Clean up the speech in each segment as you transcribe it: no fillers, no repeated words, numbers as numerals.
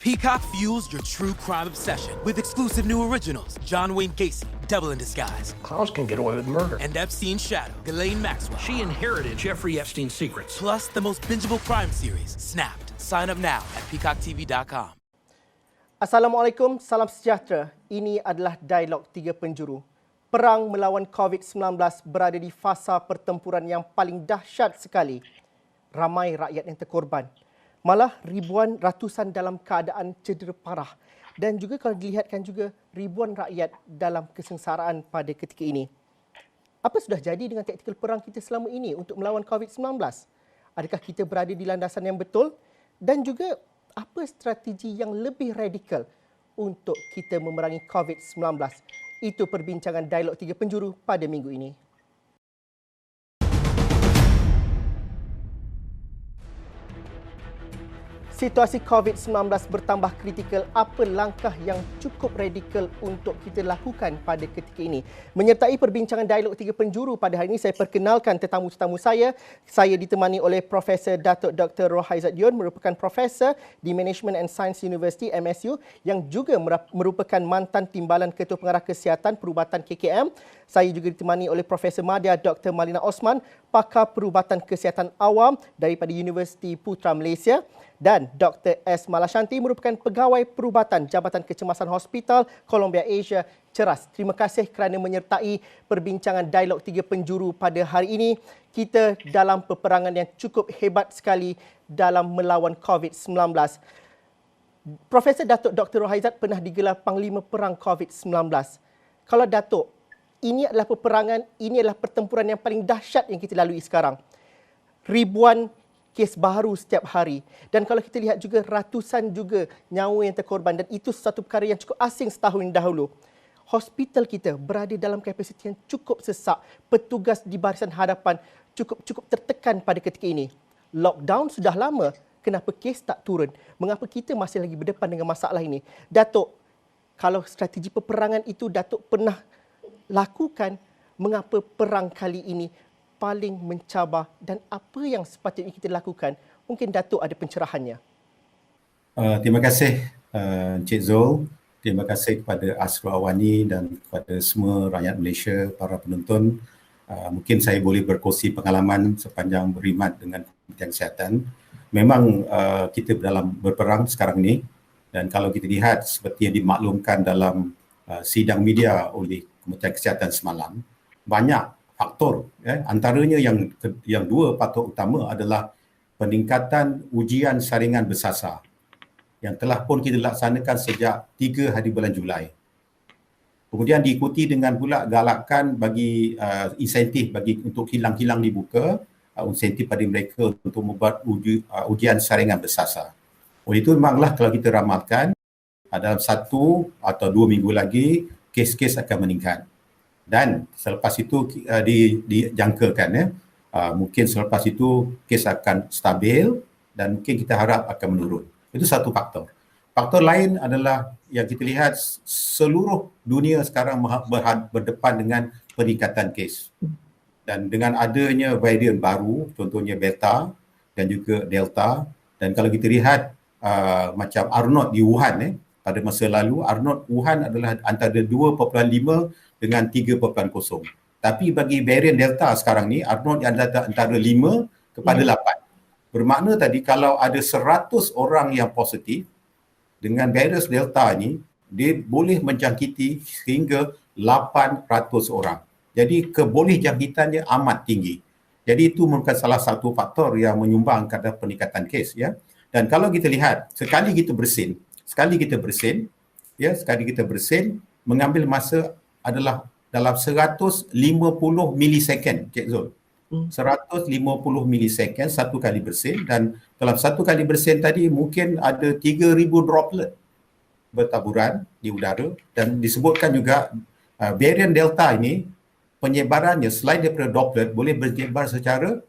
Peacock fuels your true crime obsession with exclusive new originals. John Wayne Gacy, Devil in Disguise. Clowns can get away with murder. And Epstein's shadow, Ghislaine Maxwell. She inherited Jeffrey Epstein's secrets. Plus the most bingeable crime series, Snapped. Sign up now at peacocktv.com. Assalamualaikum, salam sejahtera. Ini adalah Dialog Tiga Penjuru. Perang melawan COVID-19 berada di fasa pertempuran yang paling dahsyat sekali. Ramai rakyat yang terkorban. Malah ribuan ratusan dalam keadaan cedera parah. Dan juga kalau dilihatkan juga ribuan rakyat dalam kesengsaraan pada ketika ini. Apa sudah jadi dengan taktikal perang kita selama ini untuk melawan COVID-19? Adakah kita berada di landasan yang betul? Dan juga apa strategi yang lebih radikal untuk kita memerangi COVID-19? Itu perbincangan Dialog Tiga Penjuru pada minggu ini. Situasi COVID-19 bertambah kritikal. Apa langkah yang cukup radikal untuk kita lakukan pada ketika ini? Menyertai perbincangan Dialog Tiga Penjuru pada hari ini, saya perkenalkan tetamu-tetamu saya. Saya ditemani oleh Profesor Datuk Dr. Rohaizat Dion, merupakan Profesor di Management and Science University MSU yang juga merupakan mantan Timbalan Ketua Pengarah Kesihatan Perubatan KKM. Saya juga ditemani oleh Profesor Madya Dr. Malina Osman, Pakar Perubatan Kesihatan Awam daripada Universiti Putra Malaysia. Dan Dr. S. Malashanti merupakan Pegawai Perubatan Jabatan Kecemasan Hospital Columbia Asia Ceras. Terima kasih kerana menyertai perbincangan Dialog Tiga Penjuru pada hari ini. Kita dalam peperangan yang cukup hebat sekali dalam melawan COVID-19. Profesor Datuk Dr. Rohaizat pernah digelar Panglima Perang COVID-19. Kalau Datuk, ini adalah peperangan, ini adalah pertempuran yang paling dahsyat yang kita lalui sekarang. Ribuan kes baru setiap hari. Dan kalau kita lihat juga ratusan juga nyawa yang terkorban, dan itu satu perkara yang cukup asing setahun dahulu. Hospital kita berada dalam kapasiti yang cukup sesak. Petugas di barisan hadapan cukup tertekan pada ketika ini. Lockdown sudah lama. Kenapa kes tak turun? Mengapa kita masih lagi berdepan dengan masalah ini? Datuk, kalau strategi peperangan itu Datuk pernah lakukan, mengapa perang kali ini paling mencabar dan apa yang sepatutnya kita lakukan? Mungkin Datuk ada pencerahannya. Terima kasih Encik Zul. Terima kasih kepada Asrul Awani dan kepada semua rakyat Malaysia, para penonton. Mungkin saya boleh berkongsi pengalaman sepanjang berkhidmat dengan Kementerian Kesihatan. Memang kita dalam berperang sekarang ini, dan kalau kita lihat seperti yang dimaklumkan dalam sidang media oleh Kementerian Kesihatan semalam, banyak faktor, antaranya yang dua faktor utama adalah peningkatan ujian saringan bersasar yang telah pun kita laksanakan sejak 3 hari bulan Julai. Kemudian diikuti dengan pula galakan bagi insentif bagi untuk kilang-kilang dibuka, insentif pada mereka untuk membuat ujian saringan bersasar. Oleh itu memanglah kalau kita ramalkan dalam 1 atau 2 minggu lagi kes-kes akan meningkat. Dan selepas itu dijangkakan mungkin selepas itu kes akan stabil dan mungkin kita harap akan menurun. Itu satu faktor. Faktor lain adalah yang kita lihat seluruh dunia sekarang berdepan dengan peningkatan kes. Dan dengan adanya varian baru, contohnya Beta dan juga Delta, dan kalau kita lihat macam R0 di Wuhan pada masa lalu, R0 Wuhan adalah antara 2.5 dengan 3.0. Tapi bagi varian Delta sekarang ni, R0 adalah antara 5 kepada 8. Bermakna tadi kalau ada 100 orang yang positif, dengan virus Delta ni, dia boleh menjangkiti sehingga 800 orang. Jadi keboleh jangkitannya amat tinggi. Jadi itu merupakan salah satu faktor yang menyumbang kepada peningkatan kes. Ya. Dan kalau kita lihat, sekali kita bersin, mengambil masa adalah dalam 150 milisecond, Cik Zul. 150 milisecond satu kali bersin, dan dalam satu kali bersin tadi mungkin ada 3,000 droplet bertaburan di udara, dan disebutkan juga varian Delta ini penyebarannya selain daripada droplet boleh bersebar secara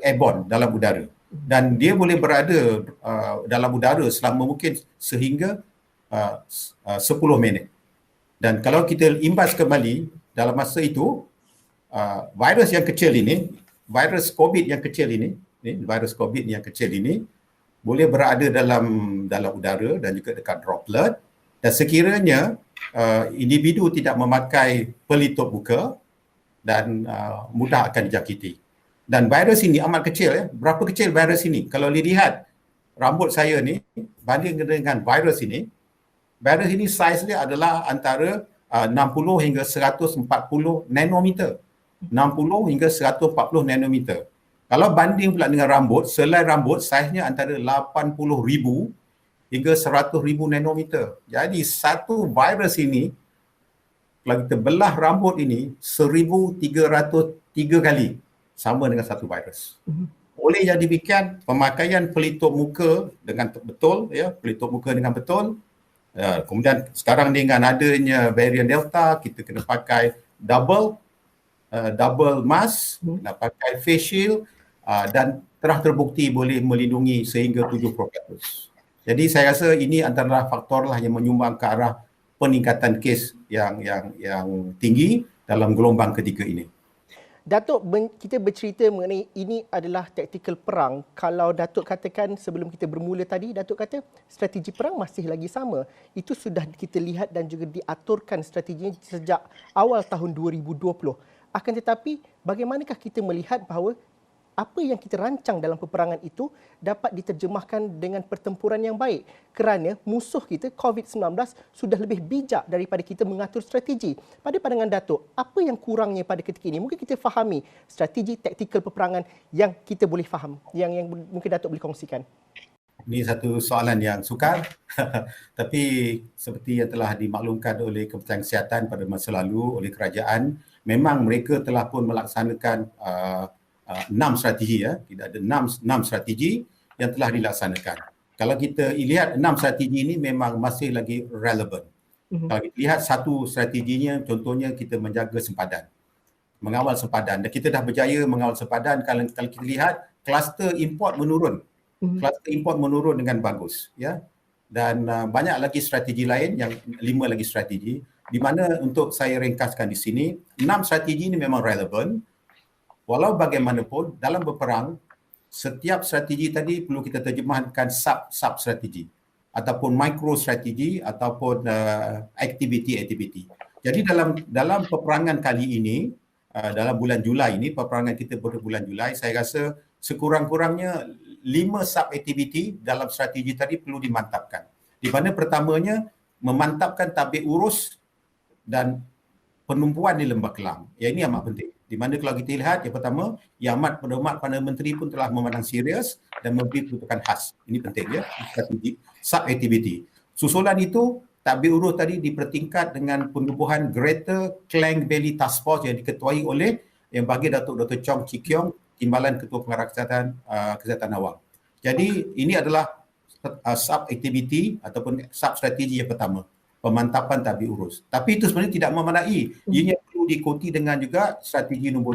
airborne dalam udara, dan dia boleh berada dalam udara selama mungkin sehingga 10 minit. Dan kalau kita imbas kembali dalam masa itu, virus yang kecil ini, virus COVID yang kecil ini, boleh berada dalam udara dan juga dekat droplet, dan sekiranya individu tidak memakai pelitup muka dan mudah akan dijangkiti. Dan virus ini amat kecil ya. Berapa kecil virus ini? Kalau lihat rambut saya ni banding dengan virus ini saiz dia adalah antara 60 hingga 140 nanometer. 60 hingga 140 nanometer. Kalau banding pula dengan rambut, selai rambut saiznya antara 80,000 hingga 100,000 nanometer. Jadi satu virus ini, kalau kita belah rambut ini 1,303 kali sama dengan satu virus. Oleh yang demikian, pemakaian pelitup muka dengan betul, ya, pelitup muka dengan betul. Kemudian sekarang dengan adanya varian Delta, kita kena pakai double mask, nak pakai face shield, dan telah terbukti boleh melindungi sehingga 70%. Jadi saya rasa ini antara faktor lah yang menyumbang ke arah peningkatan kes yang tinggi dalam gelombang ketiga ini. Datuk, kita bercerita mengenai ini adalah taktikal perang. Kalau Datuk katakan sebelum kita bermula tadi, Datuk kata strategi perang masih lagi sama. Itu sudah kita lihat dan juga diaturkan strateginya sejak awal tahun 2020. Akan tetapi, bagaimanakah kita melihat bahawa apa yang kita rancang dalam peperangan itu dapat diterjemahkan dengan pertempuran yang baik, kerana musuh kita COVID-19 sudah lebih bijak daripada kita mengatur strategi. Pada pandangan Datuk, apa yang kurangnya pada ketika ini? Mungkin kita fahami strategi taktikal peperangan yang kita boleh faham, yang mungkin Datuk boleh kongsikan. Ini satu soalan yang sukar tapi seperti yang telah dimaklumkan oleh Kementerian Kesihatan pada masa lalu oleh kerajaan, memang mereka telah pun melaksanakan 6 strategi ya. Tidak ada 6 strategi yang telah dilaksanakan. Kalau kita lihat 6 strategi ini memang masih lagi relevan. Kalau kita lihat satu strateginya, contohnya kita menjaga sempadan, mengawal sempadan, dan kita dah berjaya mengawal sempadan. Kalau kita lihat kluster import menurun. Kluster import menurun dengan bagus ya. Dan banyak lagi strategi lain, yang 5 lagi strategi, di mana untuk saya ringkaskan di sini, 6 strategi ini memang relevan. Walau bagaimanapun dalam berperang, setiap strategi tadi perlu kita terjemahkan sub strategi ataupun micro strategi ataupun activity. Jadi dalam peperangan kali ini, dalam bulan Julai ini, peperangan kita pada bulan Julai, saya rasa sekurang-kurangnya 5 sub activity dalam strategi tadi perlu dimantapkan. Di mana pertamanya memantapkan tabik urus dan penumpuan di Lembah Kelang. Ya, ini amat penting. Di mana kalau kita lihat, yang pertama, Yang Amat Berhormat Perdana Menteri pun telah memandang serius dan memberi peruntukan khas. Ini penting ya, strategi sub-activity. Susulan itu, tabik urus tadi dipertingkat dengan penubuhan Greater Klang Valley Task Force yang diketuai oleh Yang Bahagia Datuk Dr. Chong Chee Kiong, Timbalan Ketua Pengarah Kesihatan Awam. Jadi ini adalah sub-activity ataupun sub-strategi yang pertama, pemantapan tabik urus. Tapi itu sebenarnya tidak memadai. Ianya perlu diikuti dengan juga strategi nombor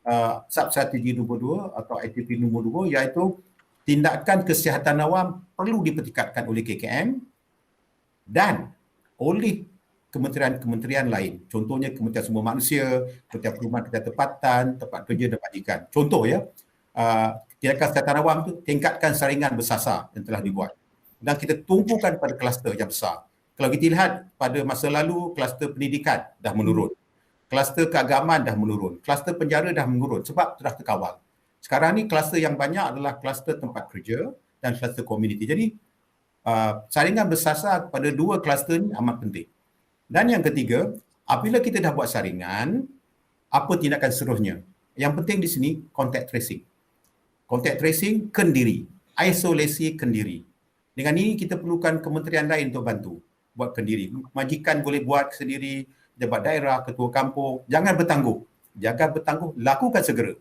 2, sub-strategi nombor 2 atau aktiviti nombor 2, iaitu tindakan kesihatan awam perlu dipertingkatkan oleh KKM dan oleh kementerian-kementerian lain. Contohnya Kementerian Sumber Manusia, Kementerian Perumahan Kerja Tempatan, Tempat Kerja dan Majikan. Contoh ya, tindakan kesihatan awam itu tingkatkan saringan bersasar yang telah dibuat. Dan kita tumpukan pada kluster yang besar. Kalau kita lihat pada masa lalu, kluster pendidikan dah menurun. Kluster keagamaan dah menurun. Kluster penjara dah menurun sebab telah terkawal. Sekarang ni kluster yang banyak adalah kluster tempat kerja dan kluster komuniti. Jadi saringan bersasar pada 2 kluster ni amat penting. Dan yang ketiga, apabila kita dah buat saringan, apa tindakan seterusnya? Yang penting di sini, contact tracing. Contact tracing, kendiri. Isolasi kendiri. Dengan ini kita perlukan kementerian lain untuk bantu buat kendiri. Majikan boleh buat sendiri, jabat daerah, ketua kampung. Jangan bertangguh. Lakukan segera.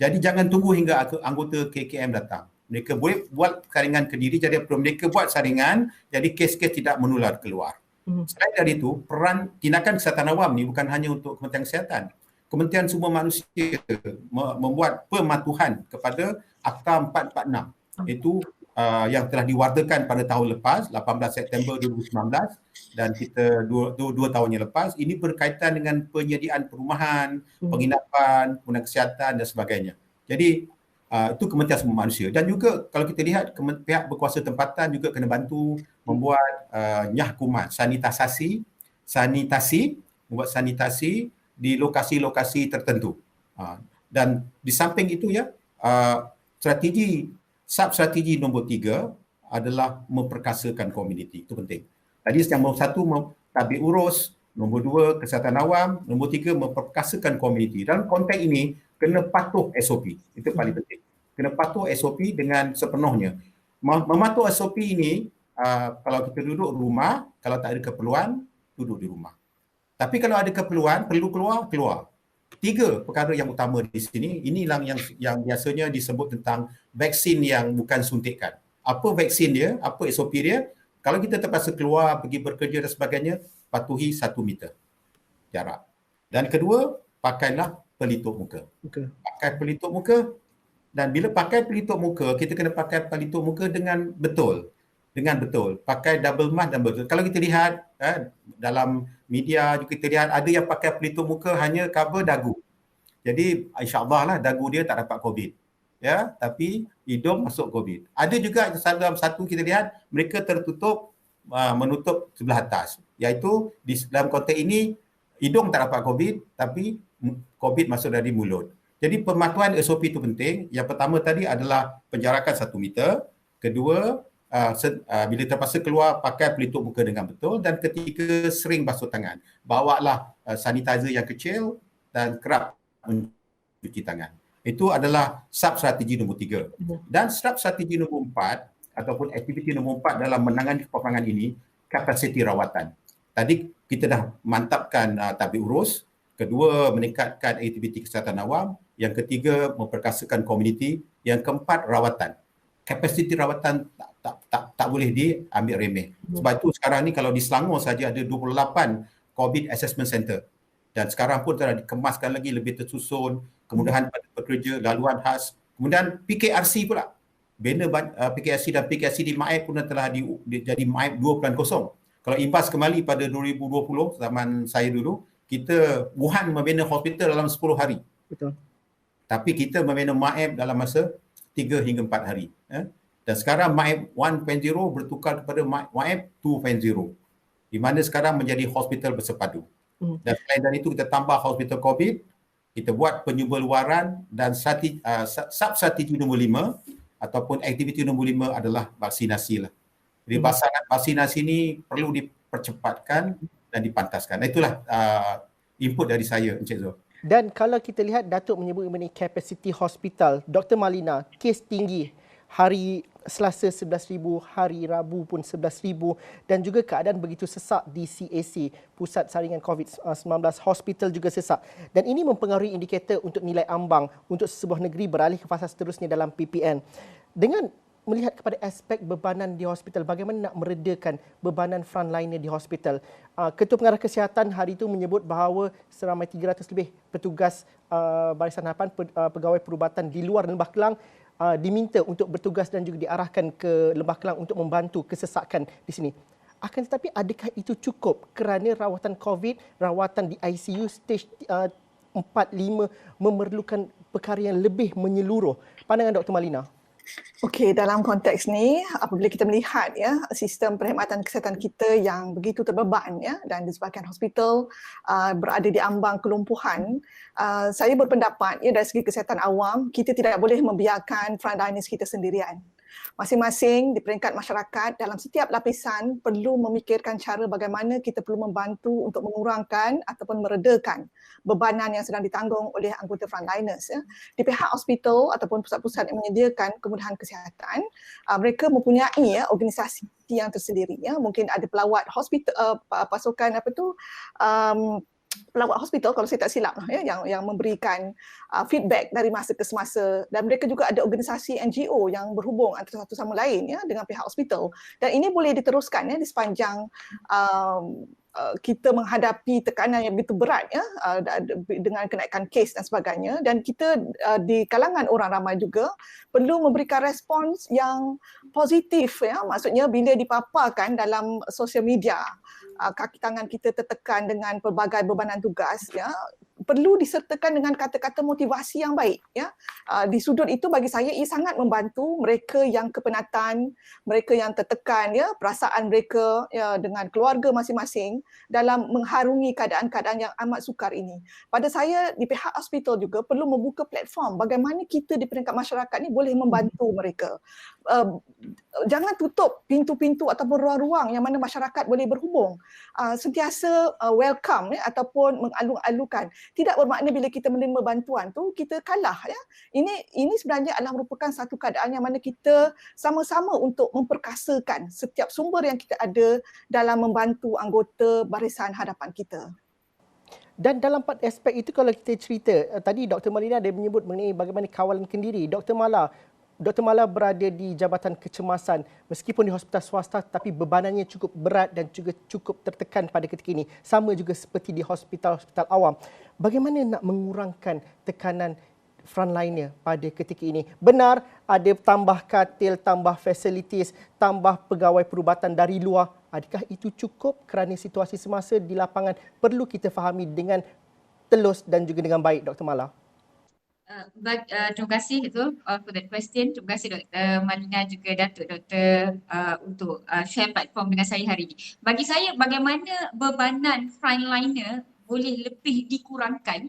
Jadi jangan tunggu hingga anggota KKM datang. Mereka boleh buat saringan kendiri, jadi apabila mereka buat saringan, jadi kes-kes tidak menular keluar. Selain dari itu, peran tindakan kesihatan awam ni bukan hanya untuk Kementerian Kesihatan. Kementerian Sumber Manusia membuat pematuhan kepada Akta 446. Itu yang telah diwartakan pada tahun lepas, 18 September 2019, dan kita 2 tahun yang lepas. Ini berkaitan dengan penyediaan perumahan, penginapan, kesihatan dan sebagainya. Jadi Itu Kementerian Sumber Manusia. Dan juga kalau kita lihat pihak berkuasa tempatan juga kena bantu membuat nyahkuman, membuat sanitasi di lokasi-lokasi tertentu. Dan di samping itu ya, sub-strategi nombor 3 adalah memperkasakan komuniti. Itu penting. Tadi yang nombor 1 tabik urus, nombor 2 kesihatan awam, nombor 3 memperkasakan komuniti. Dalam konteks ini kena patuh SOP. Itu paling penting. Kena patuh SOP dengan sepenuhnya. Mematuh SOP ini, kalau kita duduk rumah, kalau tak ada keperluan, duduk di rumah. Tapi kalau ada keperluan, perlu keluar. 3 perkara yang utama di sini, inilah yang biasanya disebut tentang vaksin yang bukan suntikan. Apa vaksin dia, apa SOP dia? Kalau kita terpaksa keluar, pergi bekerja dan sebagainya, patuhi 1 meter jarak. Dan kedua, pakailah pelitup muka. Pakai pelitup muka, dan bila pakai pelitup muka, kita kena pakai pelitup muka dengan betul. Pakai double mask dan betul. Kalau kita lihat dalam media juga kita lihat ada yang pakai pelitup muka hanya cover dagu. Jadi insya-Allah lah dagu dia tak dapat COVID. Ya, tapi hidung masuk COVID. Ada juga dalam satu kita lihat mereka tertutup menutup sebelah atas. Iaitu dalam konteks ini hidung tak dapat COVID tapi COVID masuk dari mulut. Jadi pematuhan SOP itu penting. Yang pertama tadi adalah penjarakan 1 meter. Kedua, bila terpaksa keluar pakai pelitup muka dengan betul, dan ketiga sering basuh tangan. Bawalah sanitizer yang kecil dan kerap mencuci tangan. Itu adalah sub-strategi nombor 3. Dan sub-strategi nombor 4 ataupun aktiviti nombor 4 dalam menangani peperangan ini, kapasiti rawatan. Tadi kita dah mantapkan tabik urus, kedua meningkatkan aktiviti kesihatan awam, yang ketiga memperkasakan komuniti, yang keempat rawatan. Kapasiti rawatan tak boleh diambil remeh. Sebab itu sekarang ni kalau di Selangor saja ada 28 COVID Assessment Center. Dan sekarang pun telah dikemaskan lagi lebih tersusun, kemudahan pada pekerja, laluan khas. Kemudian PKRC pula. Banner PKRC dan PKRC di MAEP pun telah jadi MAEP 2.0. Kalau imbas kembali pada 2020, zaman saya dulu, kita Wuhan membina hospital dalam 10 hari. Betul. Tapi kita membina MAEP dalam masa 3 hingga 4 hari. Dan sekarang MAEP 1.0 bertukar kepada MAEP 2.0. Di mana sekarang menjadi hospital bersepadu. Dan selain dari itu kita tambah hospital COVID, kita buat penyuburluaran dan sub-strategi nombor 5 ataupun aktiviti nombor 5 adalah vaksinasi lah. Jadi vaksinasi ini perlu dipercepatkan dan dipantaskan. Itulah input dari saya, Encik Zul. Dan kalau kita lihat Datuk menyebut mengenai capacity hospital, Dr. Malina, kes tinggi hari Selasa 11,000, hari Rabu pun 11,000 dan juga keadaan begitu sesak di CAC, Pusat Saringan COVID-19 Hospital juga sesak. Dan ini mempengaruhi indikator untuk nilai ambang untuk sebuah negeri beralih ke fasa seterusnya dalam PPN. Dengan melihat kepada aspek bebanan di hospital, bagaimana nak meredakan bebanan frontliner di hospital? Ketua Pengarah Kesihatan hari itu menyebut bahawa seramai 300 lebih petugas Barisan Harapan, pegawai perubatan di luar Lembah Kelang diminta untuk bertugas dan juga diarahkan ke Lembah Kelang untuk membantu kesesakan di sini. Akan tetapi adakah itu cukup kerana rawatan COVID, rawatan di ICU stage 4, 5 memerlukan perkara yang lebih menyeluruh? Pandangan Dr. Malina. Okey, dalam konteks ni apabila kita melihat sistem perkhidmatan kesihatan kita yang begitu terbeban dan di sebahagian hospital berada di ambang kelumpuhan, saya berpendapat dari segi kesihatan awam kita tidak boleh membiarkan frontliners kita sendirian. Masing-masing di peringkat masyarakat dalam setiap lapisan perlu memikirkan cara bagaimana kita perlu membantu untuk mengurangkan ataupun meredakan bebanan yang sedang ditanggung oleh anggota frontliners. Di pihak hospital ataupun pusat-pusat yang menyediakan kemudahan kesihatan, mereka mempunyai organisasi yang tersendiri. Mungkin ada pelawat hospital, pasukan pelawat hospital kalau saya tak silap yang memberikan feedback dari masa ke semasa, dan mereka juga ada organisasi NGO yang berhubung antara satu sama lain dengan pihak hospital, dan ini boleh diteruskan di sepanjang kita menghadapi tekanan yang begitu berat dengan kenaikan kes dan sebagainya, dan kita di kalangan orang ramai juga perlu memberikan respons yang positif maksudnya bila dipaparkan dalam sosial media kaki tangan kita tertekan dengan pelbagai bebanan tugas perlu disertakan dengan kata-kata motivasi yang baik. Ya. Di sudut itu bagi saya ia sangat membantu mereka yang kepenatan, mereka yang tertekan, ya, perasaan mereka ya, dengan keluarga masing-masing dalam mengharungi keadaan-keadaan yang amat sukar ini. Pada saya di pihak hospital juga perlu membuka platform bagaimana kita di peringkat masyarakat ni boleh membantu mereka. Jangan tutup pintu-pintu ataupun ruang-ruang yang mana masyarakat boleh berhubung. Sentiasa welcome ya, ataupun mengalung-alungkan. Tidak bermakna bila kita menerima bantuan tu kita kalah ya. Ini sebenarnya adalah merupakan satu keadaan yang mana kita sama-sama untuk memperkasakan setiap sumber yang kita ada dalam membantu anggota barisan hadapan kita. Dan dalam aspek itu kalau kita cerita, tadi Dr. Malina ada menyebut mengenai bagaimana kawalan kendiri. Dr. Mala berada di Jabatan Kecemasan meskipun di hospital swasta tetapi bebanannya cukup berat dan juga cukup tertekan pada ketika ini. Sama juga seperti di hospital-hospital awam. Bagaimana nak mengurangkan tekanan frontliner pada ketika ini? Benar ada tambah katil, tambah facilities, tambah pegawai perubatan dari luar. Adakah itu cukup kerana situasi semasa di lapangan perlu kita fahami dengan telus dan juga dengan baik, Dr. Mala? Terima kasih Zul for that question. Terima kasih Dr. Malina juga Datuk Dr. Untuk share platform dengan saya hari ini. Bagi saya bagaimana bebanan frontliner boleh lebih dikurangkan,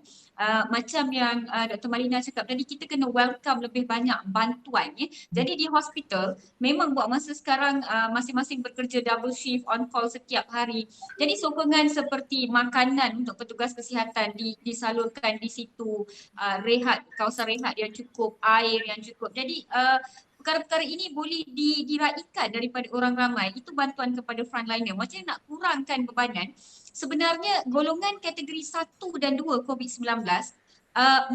macam yang Dr. Malina cakap tadi, kita kena welcome lebih banyak bantuan. Jadi di hospital memang buat masa sekarang masing-masing bekerja double shift on call setiap hari. Jadi sokongan seperti makanan untuk petugas kesihatan disalurkan di situ, kawasan rehat yang cukup, air yang cukup. Jadi perkara-perkara ini boleh diraikan daripada orang ramai. Itu bantuan kepada frontliner. Macam nak kurangkan bebanan. Sebenarnya golongan kategori 1 dan 2 COVID-19,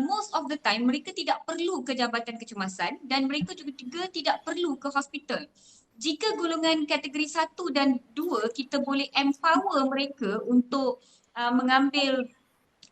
most of the time mereka tidak perlu ke jabatan kecemasan dan mereka juga tidak perlu ke hospital. Jika golongan kategori 1 dan 2 kita boleh empower mereka untuk mengambil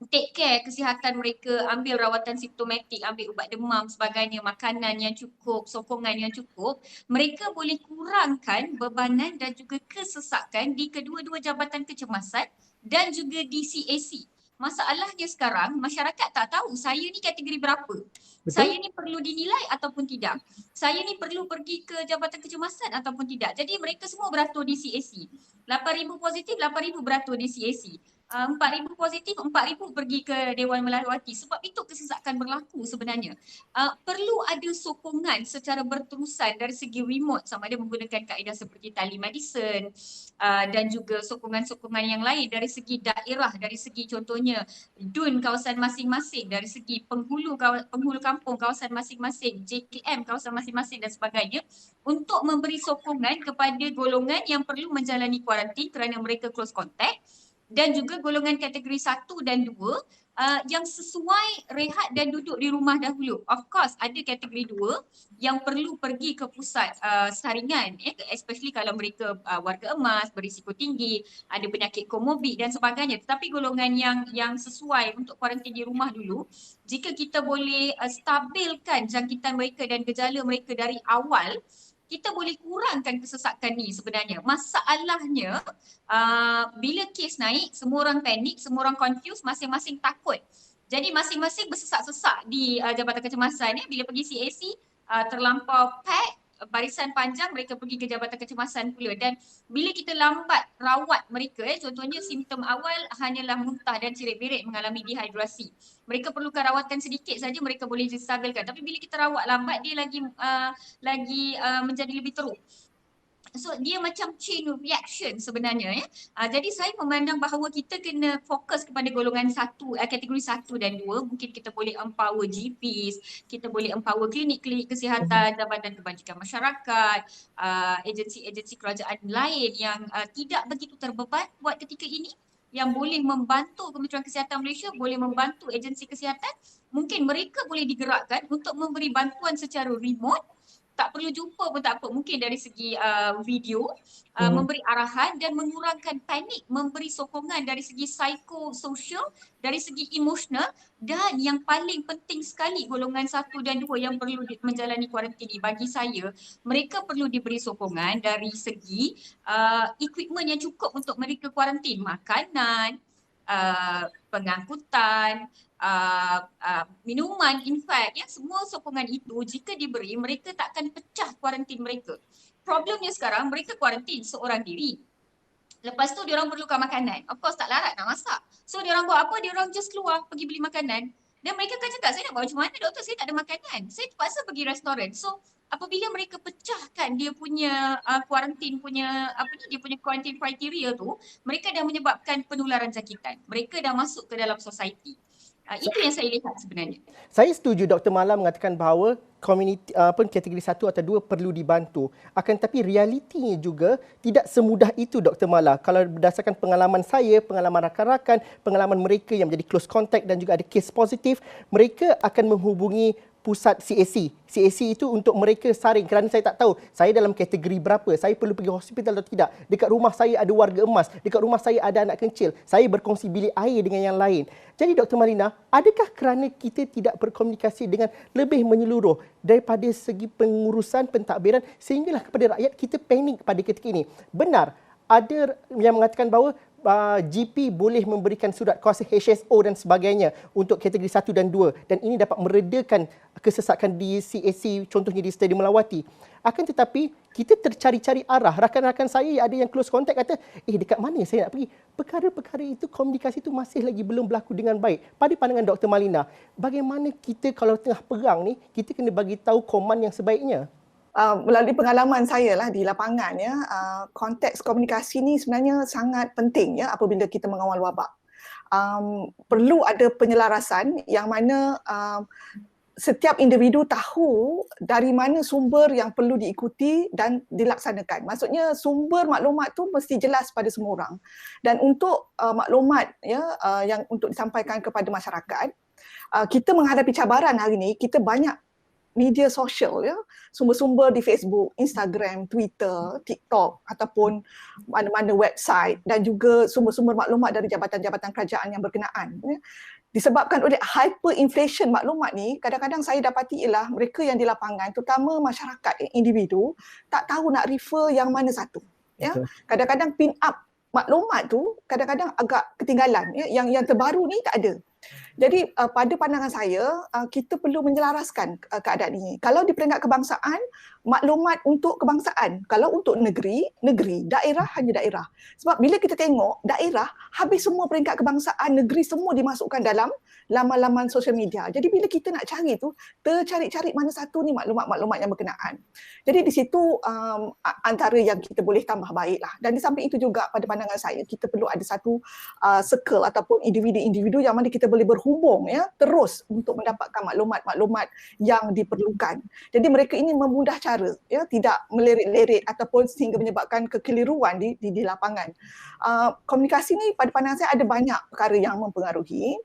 take care kesihatan mereka, ambil rawatan simptomatik, ambil ubat demam sebagainya, makanan yang cukup, sokongan yang cukup, mereka boleh kurangkan bebanan dan juga kesesakan di kedua-dua jabatan kecemasan dan juga di CAC. Masalahnya sekarang masyarakat tak tahu saya ni kategori berapa. Betul? Saya ni perlu dinilai ataupun tidak. Saya ni perlu pergi ke jabatan kecemasan ataupun tidak. Jadi mereka semua beratur di CAC. 8,000 positif, 8,000 beratur di CAC. 4,000 positif, 4,000 pergi ke Dewan Melawati. Sebab itu kesesakan berlaku sebenarnya. Perlu ada sokongan secara berterusan dari segi remote, sama ada menggunakan kaedah seperti telemedicine dan juga sokongan-sokongan yang lain dari segi daerah, dari segi contohnya DUN kawasan masing-masing, dari segi penghulu kampung kawasan masing-masing, JKM kawasan masing-masing dan sebagainya, untuk memberi sokongan kepada golongan yang perlu menjalani kuarantin kerana mereka close contact, dan juga golongan kategori 1 dan 2 yang sesuai rehat dan duduk di rumah dahulu. Of course ada kategori 2 yang perlu pergi ke pusat saringan, especially kalau mereka warga emas, berisiko tinggi, ada penyakit komorbid dan sebagainya. Tetapi golongan yang sesuai untuk kuarantin di rumah dulu, jika kita boleh stabilkan jangkitan mereka dan gejala mereka dari awal, kita boleh kurangkan kesesakan ni sebenarnya. Masalahnya bila kes naik, semua orang panik, semua orang confused, masing-masing takut. Jadi masing-masing bersesak-sesak di jabatan kecemasan. Bila pergi CAC, terlampau pack, barisan panjang, mereka pergi ke jabatan kecemasan pula. Dan bila kita lambat rawat mereka, contohnya simptom awal hanyalah muntah dan cirit-birit, mengalami dehidrasi. Mereka perlukan rawatan sedikit saja, mereka boleh distabilkan. Tapi bila kita rawat lambat, dia lagi menjadi lebih teruk. So dia macam chain reaction sebenarnya. Jadi saya memandang bahawa kita kena fokus kepada golongan kategori 1 dan 2. Mungkin kita boleh empower GPs, kita boleh empower klinik-klinik kesihatan, Jabatan Kebajikan Masyarakat, agensi-agensi kerajaan lain yang tidak begitu terbeban buat ketika ini, yang boleh membantu Kementerian Kesihatan Malaysia, boleh membantu agensi kesihatan. Mungkin mereka boleh digerakkan untuk memberi bantuan secara remote. Tak perlu jumpa pun tak apa, mungkin dari segi video, memberi arahan dan mengurangkan panik, memberi sokongan dari segi psikososial, dari segi emosional, dan yang paling penting sekali golongan 1 dan 2 yang perlu menjalani kuarantin ini, bagi saya mereka perlu diberi sokongan dari segi equipment yang cukup untuk mereka kuarantin, makanan, pengangkutan, minuman, in fact, ya, semua sokongan itu jika diberi, mereka takkan pecah kuarantin mereka. Problemnya sekarang mereka kuarantin seorang diri. Lepas tu diorang perlukan makanan. Of course tak larat nak masak. So diorang buat apa? Diorang just keluar pergi beli makanan. Dan mereka akan cakap, saya nak buat macam mana doktor? Saya tak ada makanan. Saya terpaksa pergi restoran. So apabila mereka pecahkan dia punya kuarantin punya dia punya kuarantin kriteria tu, mereka dah menyebabkan penularan jangkitan. Mereka dah masuk ke dalam society. Itu yang saya lihat sebenarnya. Saya setuju Dr. Mala mengatakan bahawa komuniti kategori 1 atau 2 perlu dibantu. Akan tetapi realitinya juga tidak semudah itu Dr. Mala. Kalau berdasarkan pengalaman saya, pengalaman rakan-rakan, pengalaman mereka yang menjadi close contact dan juga ada kes positif, mereka akan menghubungi pusat CAC. CAC itu untuk mereka saring kerana saya tak tahu saya dalam kategori berapa, saya perlu pergi hospital atau tidak. Dekat rumah saya ada warga emas, dekat rumah saya ada anak kecil, saya berkongsi bilik air dengan yang lain. Jadi Dr. Malina, adakah kerana kita tidak berkomunikasi dengan lebih menyeluruh daripada segi pengurusan pentadbiran sehinggalah kepada rakyat kita panik pada ketika ini? Benar, ada yang mengatakan bahawa GP boleh memberikan surat kuasa HSO dan sebagainya untuk kategori 1 dan 2 dan ini dapat meredakan kesesakan di CAC contohnya di Stadium Melawati. Akan tetapi kita tercari-cari arah. Rakan-rakan saya ada yang close contact kata, dekat mana saya nak pergi? Perkara-perkara itu, komunikasi itu masih lagi belum berlaku dengan baik. Pada pandangan Dr. Malina, bagaimana kita kalau tengah perang ni, kita kena bagi tahu koman yang sebaiknya? Melalui pengalaman saya lah di lapangan ya, konteks komunikasi ni sebenarnya sangat penting ya apabila kita mengawal wabak. Perlu ada penyelarasan yang mana setiap individu tahu dari mana sumber yang perlu diikuti dan dilaksanakan. Maksudnya sumber maklumat tu mesti jelas pada semua orang. Dan untuk maklumat ya yang untuk disampaikan kepada masyarakat, kita menghadapi cabaran hari ini, kita banyak media sosial ya, sumber-sumber di Facebook, Instagram, Twitter, TikTok ataupun mana-mana website dan juga sumber-sumber maklumat dari jabatan-jabatan kerajaan yang berkenaan ya. Disebabkan oleh hyperinflation maklumat ni, kadang-kadang saya dapati ialah mereka yang di lapangan, terutama masyarakat individu, tak tahu nak refer yang mana satu ya. Kadang-kadang pin up maklumat tu kadang-kadang agak ketinggalan ya, yang terbaru ni tak ada. Jadi pada pandangan saya, kita perlu menyelaraskan keadaan ini. Kalau di peringkat kebangsaan, maklumat untuk kebangsaan. Kalau untuk negeri, daerah hanya daerah. Sebab bila kita tengok daerah, habis semua peringkat kebangsaan, negeri semua dimasukkan dalam laman-laman sosial media. Jadi bila kita nak cari tu, tercari-cari mana satu ni maklumat-maklumat yang berkenaan. Jadi di situ antara yang kita boleh tambah baiklah. Dan di samping itu juga pada pandangan saya, kita perlu ada satu circle ataupun individu-individu yang mana kita boleh berhubung ya terus untuk mendapatkan maklumat-maklumat yang diperlukan. Jadi mereka ini memudah cara ya, tidak melirik-lirik ataupun sehingga menyebabkan kekeliruan di lapangan. Komunikasi ni pada pandangan saya ada banyak perkara yang mempengaruhi.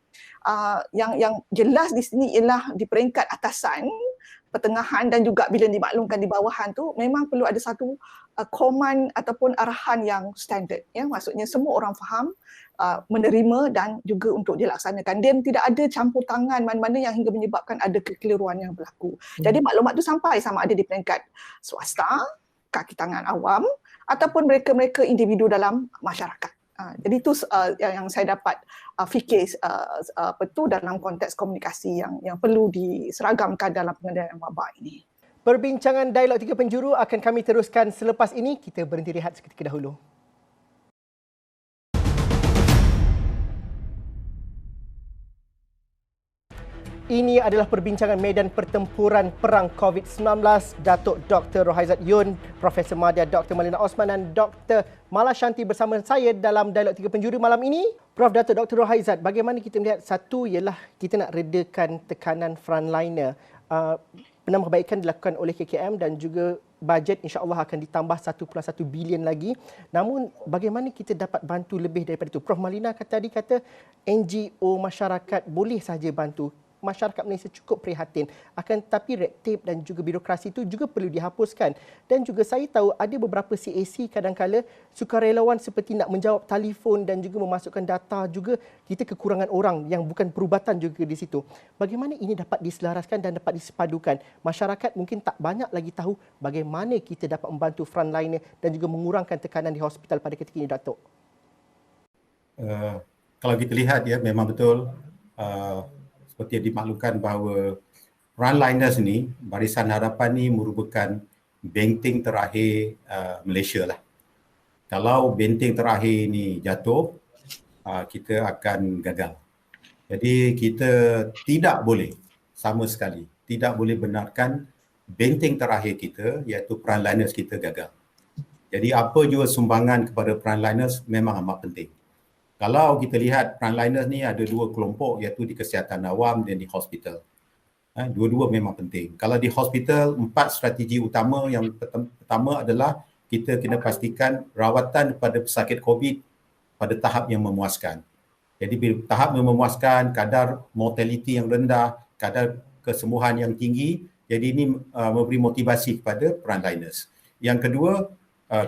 Yang jelas di sini ialah di peringkat atasan, pertengahan dan juga bila dimaklumkan di bawahan tu memang perlu ada satu command ataupun arahan yang standard ya, maksudnya semua orang faham, menerima dan juga untuk dilaksanakan. Dan tidak ada campur tangan mana-mana yang hingga menyebabkan ada kekeliruan yang berlaku. Jadi maklumat tu sampai sama ada di peringkat swasta, kaki tangan awam ataupun mereka-mereka individu dalam masyarakat. Jadi itu yang saya dapat fikir dalam konteks komunikasi yang perlu diseragamkan dalam pengendalian wabak ini. Perbincangan Dialog 3 Penjuru akan kami teruskan selepas ini. Kita berhenti rehat seketika dahulu. Ini adalah perbincangan medan pertempuran perang COVID-19 Datuk Dr. Rohaizat Yun, Profesor Madya Dr. Malina Osman dan Dr. Mala Shanti bersama saya dalam Dialog 3 Penjuru malam ini. Prof. Datuk Dr. Rohaizat, bagaimana kita melihat satu ialah kita nak redakan tekanan frontliner. Penambahbaikan dilakukan oleh KKM dan juga bajet insya-Allah akan ditambah 1.1 bilion lagi. Namun bagaimana kita dapat bantu lebih daripada itu? Prof. Malina tadi kata NGO masyarakat boleh saja bantu. Masyarakat Malaysia cukup prihatin. Akan tetapi red tape dan juga birokrasi itu juga perlu dihapuskan. Dan juga saya tahu ada beberapa CAC kadang-kala sukarelawan seperti nak menjawab telefon dan juga memasukkan data juga kita kekurangan orang yang bukan perubatan juga di situ. Bagaimana ini dapat diselaraskan dan dapat disepadukan? Masyarakat mungkin tak banyak lagi tahu bagaimana kita dapat membantu frontliner dan juga mengurangkan tekanan di hospital pada ketika ini, Datuk. kalau kita lihat ya, memang betul seperti yang dimaklumkan bahawa Frontliners ni, Barisan Harapan ni merupakan benteng terakhir Malaysia lah. Kalau benteng terakhir ni jatuh, kita akan gagal. Jadi kita tidak boleh sama sekali, tidak boleh benarkan benteng terakhir kita iaitu Frontliners kita gagal. Jadi apa jua sumbangan kepada Frontliners memang amat penting. Kalau kita lihat Frontliners ni ada dua kelompok iaitu di kesihatan awam dan di hospital. Dua-dua memang penting. Kalau di hospital, 4 strategi utama. Yang pertama adalah kita kena pastikan rawatan kepada pesakit COVID pada tahap yang memuaskan. Jadi bila tahap yang memuaskan, kadar mortality yang rendah, kadar kesembuhan yang tinggi, jadi ini memberi motivasi kepada frontliners. Yang kedua,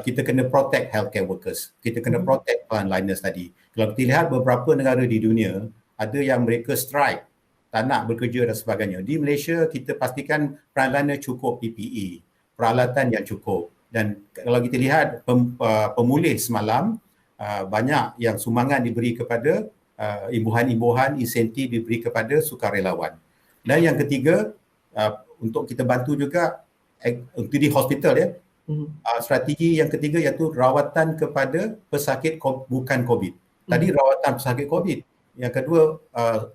kita kena protect healthcare workers. Kita kena protect frontliners tadi. Kalau kita lihat beberapa negara di dunia, ada yang mereka strike, tak nak bekerja dan sebagainya. Di Malaysia, kita pastikan frontliner cukup PPE, peralatan yang cukup. Dan kalau kita lihat pemulih semalam, banyak yang sumbangan diberi kepada imbuhan-imbuhan, insentif diberi kepada sukarelawan. Dan yang ketiga, untuk kita bantu juga untuk di hospital ya, strategi yang ketiga iaitu rawatan kepada pesakit bukan COVID. Tadi rawatan pesakit COVID. Yang kedua,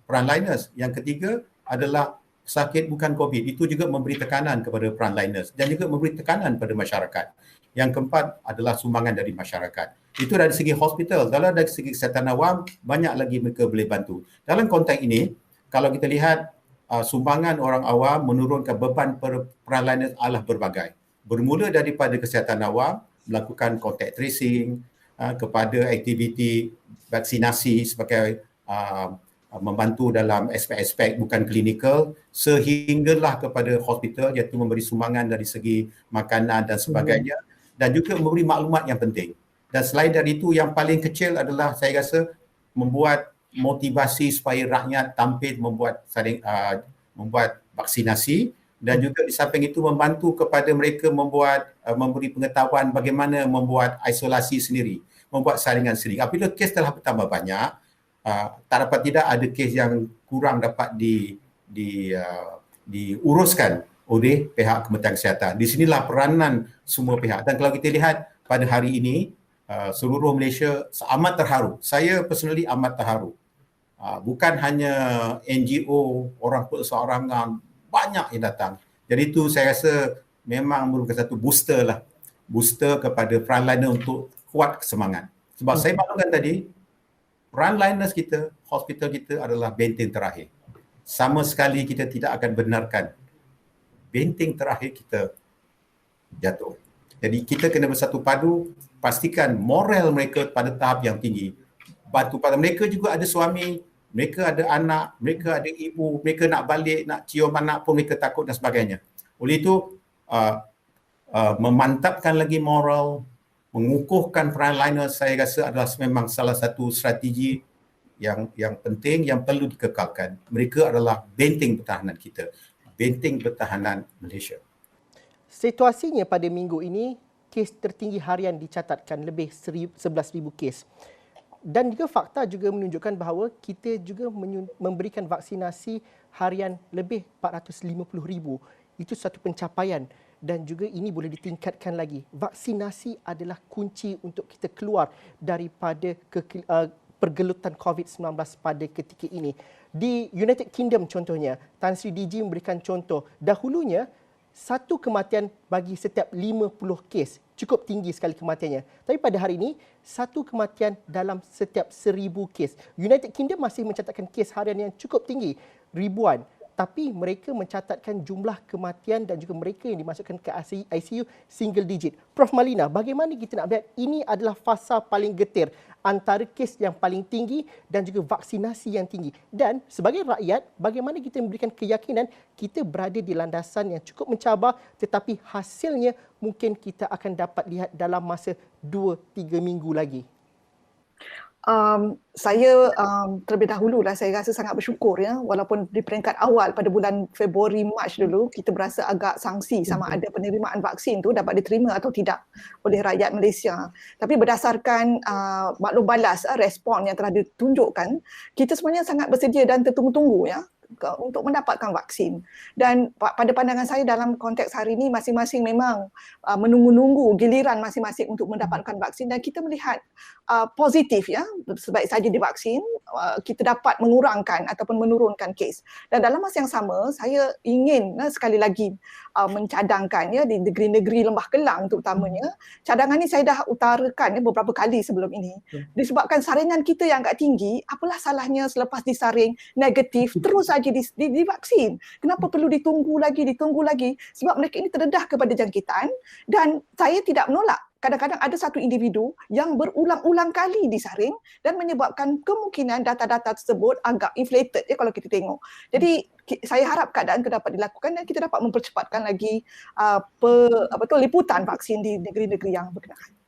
frontliners. Yang ketiga adalah pesakit bukan COVID. Itu juga memberi tekanan kepada frontliners dan juga memberi tekanan kepada masyarakat. Yang keempat adalah sumbangan dari masyarakat. Itu dari segi hospital. Kalau dari segi kesihatan awam, banyak lagi mereka boleh bantu. Dalam konteks ini, kalau kita lihat sumbangan orang awam menurunkan beban frontliners adalah berbagai. Bermula daripada kesihatan awam, melakukan contact tracing, kepada aktiviti vaksinasi sebagai membantu dalam aspek-aspek bukan klinikal, sehinggalah kepada hospital iaitu memberi sumbangan dari segi makanan dan sebagainya, dan juga memberi maklumat yang penting. Dan selain dari itu, yang paling kecil adalah saya rasa membuat motivasi supaya rakyat tampil membuat vaksinasi, dan juga di samping itu membantu kepada mereka memberi pengetahuan bagaimana membuat isolasi sendiri, membuat saringan sendiri. Apabila kes telah bertambah banyak, tak dapat tidak ada kes yang kurang dapat diuruskan oleh pihak Kementerian Kesihatan. Di sinilah peranan semua pihak. Dan kalau kita lihat pada hari ini, seluruh Malaysia amat terharu. Saya personally amat terharu. Bukan hanya NGO, orang perseorangan, banyak yang datang. Jadi itu saya rasa memang merupakan satu booster lah. Booster kepada frontliner untuk kuat semangat. Sebab saya maklumkan tadi, frontliners kita, hospital kita adalah benteng terakhir. Sama sekali kita tidak akan benarkan benteng terakhir kita jatuh. Jadi kita kena bersatu padu, pastikan moral mereka pada tahap yang tinggi. Bantu pada mereka juga ada suami, mereka ada anak, mereka ada ibu, mereka nak balik, nak cium anak pun mereka takut dan sebagainya. Oleh itu, memantapkan lagi moral, mengukuhkan frontliner, saya rasa adalah memang salah satu strategi yang penting, yang perlu dikekalkan. Mereka adalah benteng pertahanan kita, benteng pertahanan Malaysia. Situasinya pada minggu ini, kes tertinggi harian dicatatkan lebih 11,000 kes. Dan juga fakta juga menunjukkan bahawa kita juga memberikan vaksinasi harian lebih 450,000. Itu satu pencapaian dan juga ini boleh ditingkatkan lagi. Vaksinasi adalah kunci untuk kita keluar daripada pergelutan COVID-19 pada ketika ini. Di United Kingdom contohnya, Tan Sri DG memberikan contoh. Dahulunya, satu kematian bagi setiap 50 kes. Cukup tinggi sekali kematiannya. Tapi pada hari ini, satu kematian dalam setiap 1,000 kes. United Kingdom masih mencatatkan kes harian yang cukup tinggi, ribuan. Tapi mereka mencatatkan jumlah kematian dan juga mereka yang dimasukkan ke ICU single digit. Prof. Malina, bagaimana kita nak melihat ini adalah fasa paling getir antara kes yang paling tinggi dan juga vaksinasi yang tinggi. Dan sebagai rakyat, bagaimana kita memberikan keyakinan kita berada di landasan yang cukup mencabar tetapi hasilnya mungkin kita akan dapat lihat dalam masa 2-3 minggu lagi. Saya terlebih dahululah saya rasa sangat bersyukur ya, walaupun di peringkat awal pada bulan Februari Mac dulu kita berasa agak sangsi sama ada penerimaan vaksin tu dapat diterima atau tidak oleh rakyat Malaysia. Tapi berdasarkan maklum balas respon yang telah ditunjukkan, kita sebenarnya sangat bersedia dan tertunggu-tunggu ya untuk mendapatkan vaksin. Dan pada pandangan saya dalam konteks hari ini masing-masing memang menunggu-nunggu giliran masing-masing untuk mendapatkan vaksin dan kita melihat positif ya, sebaik saja divaksin kita dapat mengurangkan ataupun menurunkan kes. Dan dalam masa yang sama saya ingin sekali lagi mencadangkan ya di negeri-negeri Lembah Kelang terutamanya, cadangan ni saya dah utarakan ya beberapa kali sebelum ini. Disebabkan saringan kita yang agak tinggi, apalah salahnya selepas disaring negatif terus saja divaksin. Kenapa perlu ditunggu lagi? Sebab mereka ini terdedah kepada jangkitan dan saya tidak menolak. Kadang-kadang ada satu individu yang berulang-ulang kali disaring dan menyebabkan kemungkinan data-data tersebut agak inflated ya kalau kita tengok. Jadi saya harap keadaan itu dapat dilakukan dan kita dapat mempercepatkan lagi liputan vaksin di negeri-negeri yang berkenaan.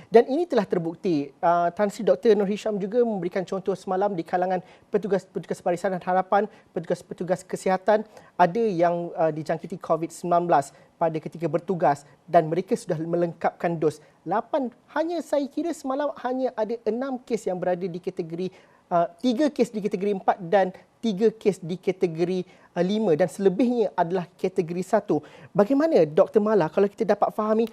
Dan ini telah terbukti. Tan Sri Dr. Nur Hisham juga memberikan contoh semalam di kalangan petugas-petugas Barisan Harapan, petugas-petugas kesihatan, ada yang dijangkiti COVID-19 pada ketika bertugas dan mereka sudah melengkapkan dos. 8, hanya saya kira semalam hanya ada 6 kes yang berada di kategori 3 kes di kategori 4 dan 3 kes di kategori 5 dan selebihnya adalah kategori 1. Bagaimana Dr. Mala kalau kita dapat fahami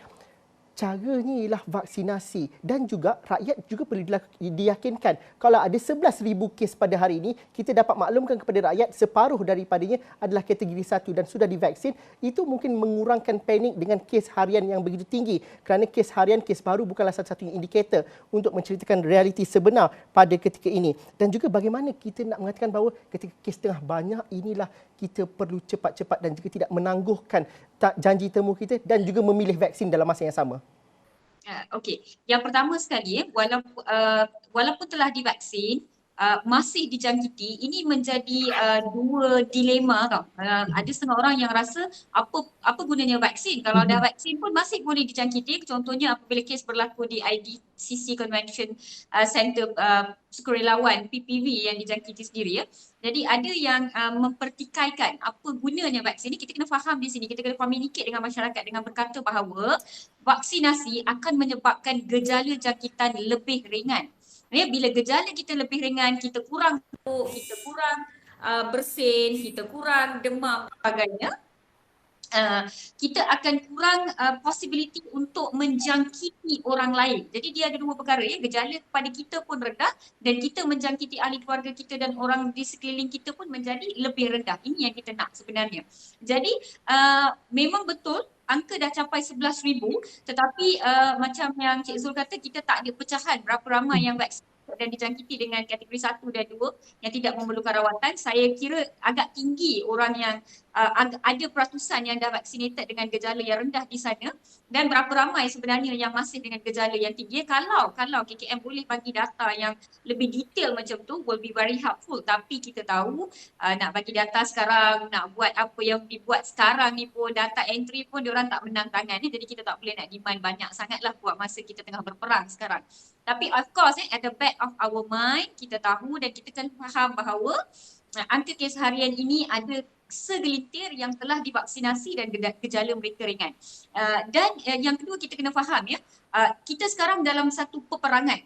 caranya ialah vaksinasi dan juga rakyat juga perlu diyakinkan kalau ada 11,000 kes pada hari ini, kita dapat maklumkan kepada rakyat separuh daripadanya adalah kategori 1 dan sudah divaksin, itu mungkin mengurangkan panik dengan kes harian yang begitu tinggi kerana kes harian, kes baru bukanlah satu-satunya indikator untuk menceritakan realiti sebenar pada ketika ini. Dan juga bagaimana kita nak mengatakan bahawa ketika kes tengah banyak inilah kita perlu cepat-cepat dan juga tidak menangguhkan janji temu kita dan juga memilih vaksin dalam masa yang sama. Okey, yang pertama sekali walaupun telah divaksin, masih dijangkiti, ini menjadi dua dilema tau. Ada setengah orang yang rasa apa gunanya vaksin, kalau dah vaksin pun masih boleh dijangkiti. Contohnya apabila kes berlaku di IDCC Convention Center Sukarelawan PPV yang dijangkiti sendiri ya. Jadi ada yang mempertikaikan apa gunanya vaksin ni. Kita kena faham di sini, kita kena communicate dengan masyarakat dengan berkata bahawa vaksinasi akan menyebabkan gejala jangkitan lebih ringan. Ya, bila gejala kita lebih ringan, kita kurang batuk, kita kurang bersin, kita kurang demam dan sebagainya, kita akan kurang possibility untuk menjangkiti orang lain. Jadi dia ada dua perkara ya, gejala pada kita pun rendah dan kita menjangkiti ahli keluarga kita dan orang di sekeliling kita pun menjadi lebih rendah. Ini yang kita nak sebenarnya. Jadi memang betul angka dah capai 11,000 tetapi macam yang Cik Zul kata, kita tak ada pecahan berapa ramai yang vaksin dan dijangkiti dengan kategori 1 dan 2 yang tidak memerlukan rawatan. Saya kira agak tinggi orang yang ada peratusan yang dah vaccinated dengan gejala yang rendah di sana dan berapa ramai sebenarnya yang masih dengan gejala yang tinggi. Kalau KKM boleh bagi data yang lebih detail macam tu, will be very helpful. Tapi kita tahu nak bagi data sekarang, nak buat apa yang dibuat sekarang ni pun, data entry pun diorang tak menang tangan ni. Jadi kita tak boleh nak demand banyak sangatlah buat masa kita tengah berperang sekarang. Tapi of course at the back of our mind, kita tahu dan kita kena faham bahawa angka kes harian ini ada segelintir yang telah divaksinasi dan gejala mereka ringan. Dan yang kedua kita kena faham ya, kita sekarang dalam satu peperangan.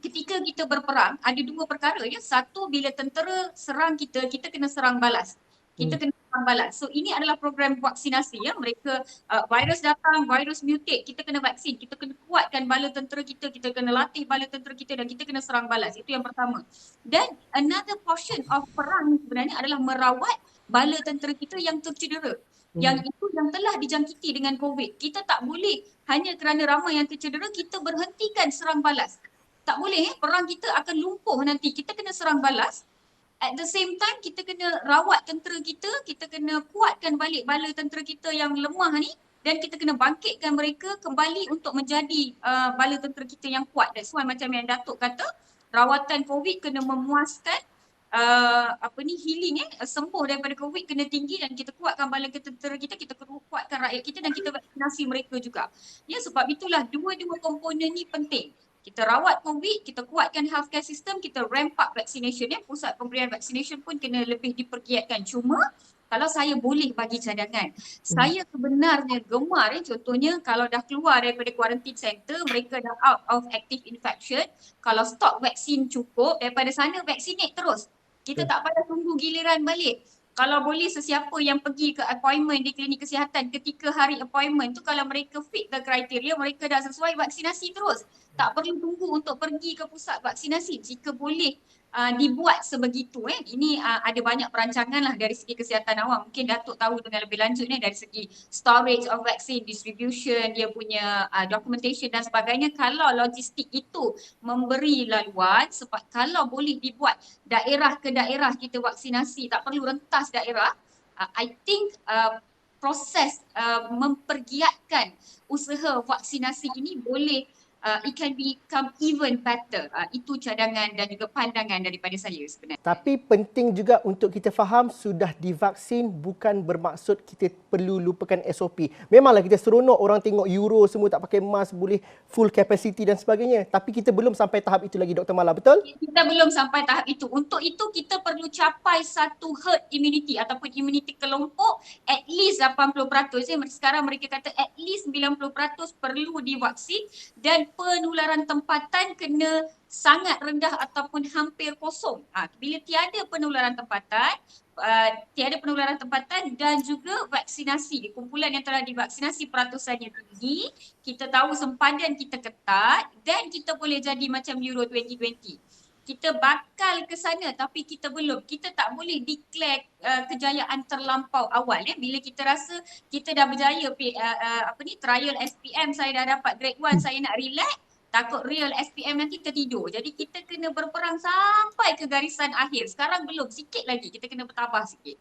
Ketika kita berperang, ada dua perkara ya. Satu, bila tentera serang kita, kita kena serang balas. Kita kena serang balas. So ini adalah program vaksinasi ya. Mereka virus datang, virus mutate, kita kena vaksin, kita kena kuatkan bala tentera kita kena latih bala tentera kita dan kita kena serang balas. Itu yang pertama. Dan another portion of perang sebenarnya adalah merawat bala tentera kita yang tercedera. Yang itu yang telah dijangkiti dengan COVID. Kita tak boleh hanya kerana ramai yang tercedera kita berhentikan serang balas. Tak boleh perang kita akan lumpuh nanti. Kita kena serang balas. At the same time kita kena rawat tentera kita kena kuatkan balik bala tentera kita yang lemah ni dan kita kena bangkitkan mereka kembali untuk menjadi bala tentera kita yang kuat. That's why macam yang Datuk kata, rawatan COVID kena memuaskan healing sembuh daripada COVID kena tinggi dan kita kuatkan bala tentera kita kuatkan rakyat kita dan kita vaksinasi mereka juga. Ya, sebab itulah dua-dua komponen ni penting. Kita rawat COVID, kita kuatkan healthcare system, kita ramp up vaccination. Pusat pemberian vaccination pun kena lebih dipergiatkan. Cuma kalau saya boleh bagi cadangan, saya sebenarnya gemar contohnya kalau dah keluar daripada quarantine center, mereka dah out of active infection, kalau stok vaksin cukup, daripada sana vaccinate terus. Kita tak payah tunggu giliran balik. Kalau boleh sesiapa yang pergi ke appointment di klinik kesihatan ketika hari appointment tu, kalau mereka fit the criteria, mereka dah sesuai, vaksinasi terus. Tak perlu tunggu untuk pergi ke pusat vaksinasi jika boleh dibuat sebegitu. Ini ada banyak perancangan lah dari segi kesihatan awam. Mungkin Datuk tahu dengan lebih lanjut dari segi storage of vaccine, distribution, dia punya documentation dan sebagainya. Kalau logistik itu memberi laluan, sebab kalau boleh dibuat daerah ke daerah kita vaksinasi, tak perlu rentas daerah, I think proses mempergiatkan usaha vaksinasi ini boleh it can become even better. Itu cadangan dan juga pandangan daripada saya sebenarnya. Tapi penting juga untuk kita faham sudah divaksin bukan bermaksud kita perlu lupakan SOP. Memanglah kita seronok orang tengok Euro semua tak pakai mask, boleh full capacity dan sebagainya. Tapi kita belum sampai tahap itu lagi, Dr. Mala, betul? Kita belum sampai tahap itu. Untuk itu kita perlu capai satu herd immunity ataupun immunity kelompok at least 80%. Sekarang mereka kata at least 90% perlu divaksin dan penularan tempatan kena sangat rendah ataupun hampir kosong. Bila tiada penularan tempatan dan juga vaksinasi, kumpulan yang telah divaksinasi peratusannya tinggi, kita tahu sempadan kita ketat dan kita boleh jadi macam Euro 2020. Kita bakal ke sana tapi kita belum. Kita tak boleh declare kejayaan terlampau awal. Bila kita rasa kita dah berjaya trial SPM, saya dah dapat grade 1, saya nak relax, takut real SPM nanti tertidur. Jadi kita kena berperang sampai ke garisan akhir. Sekarang belum, sikit lagi kita kena bertabah sikit.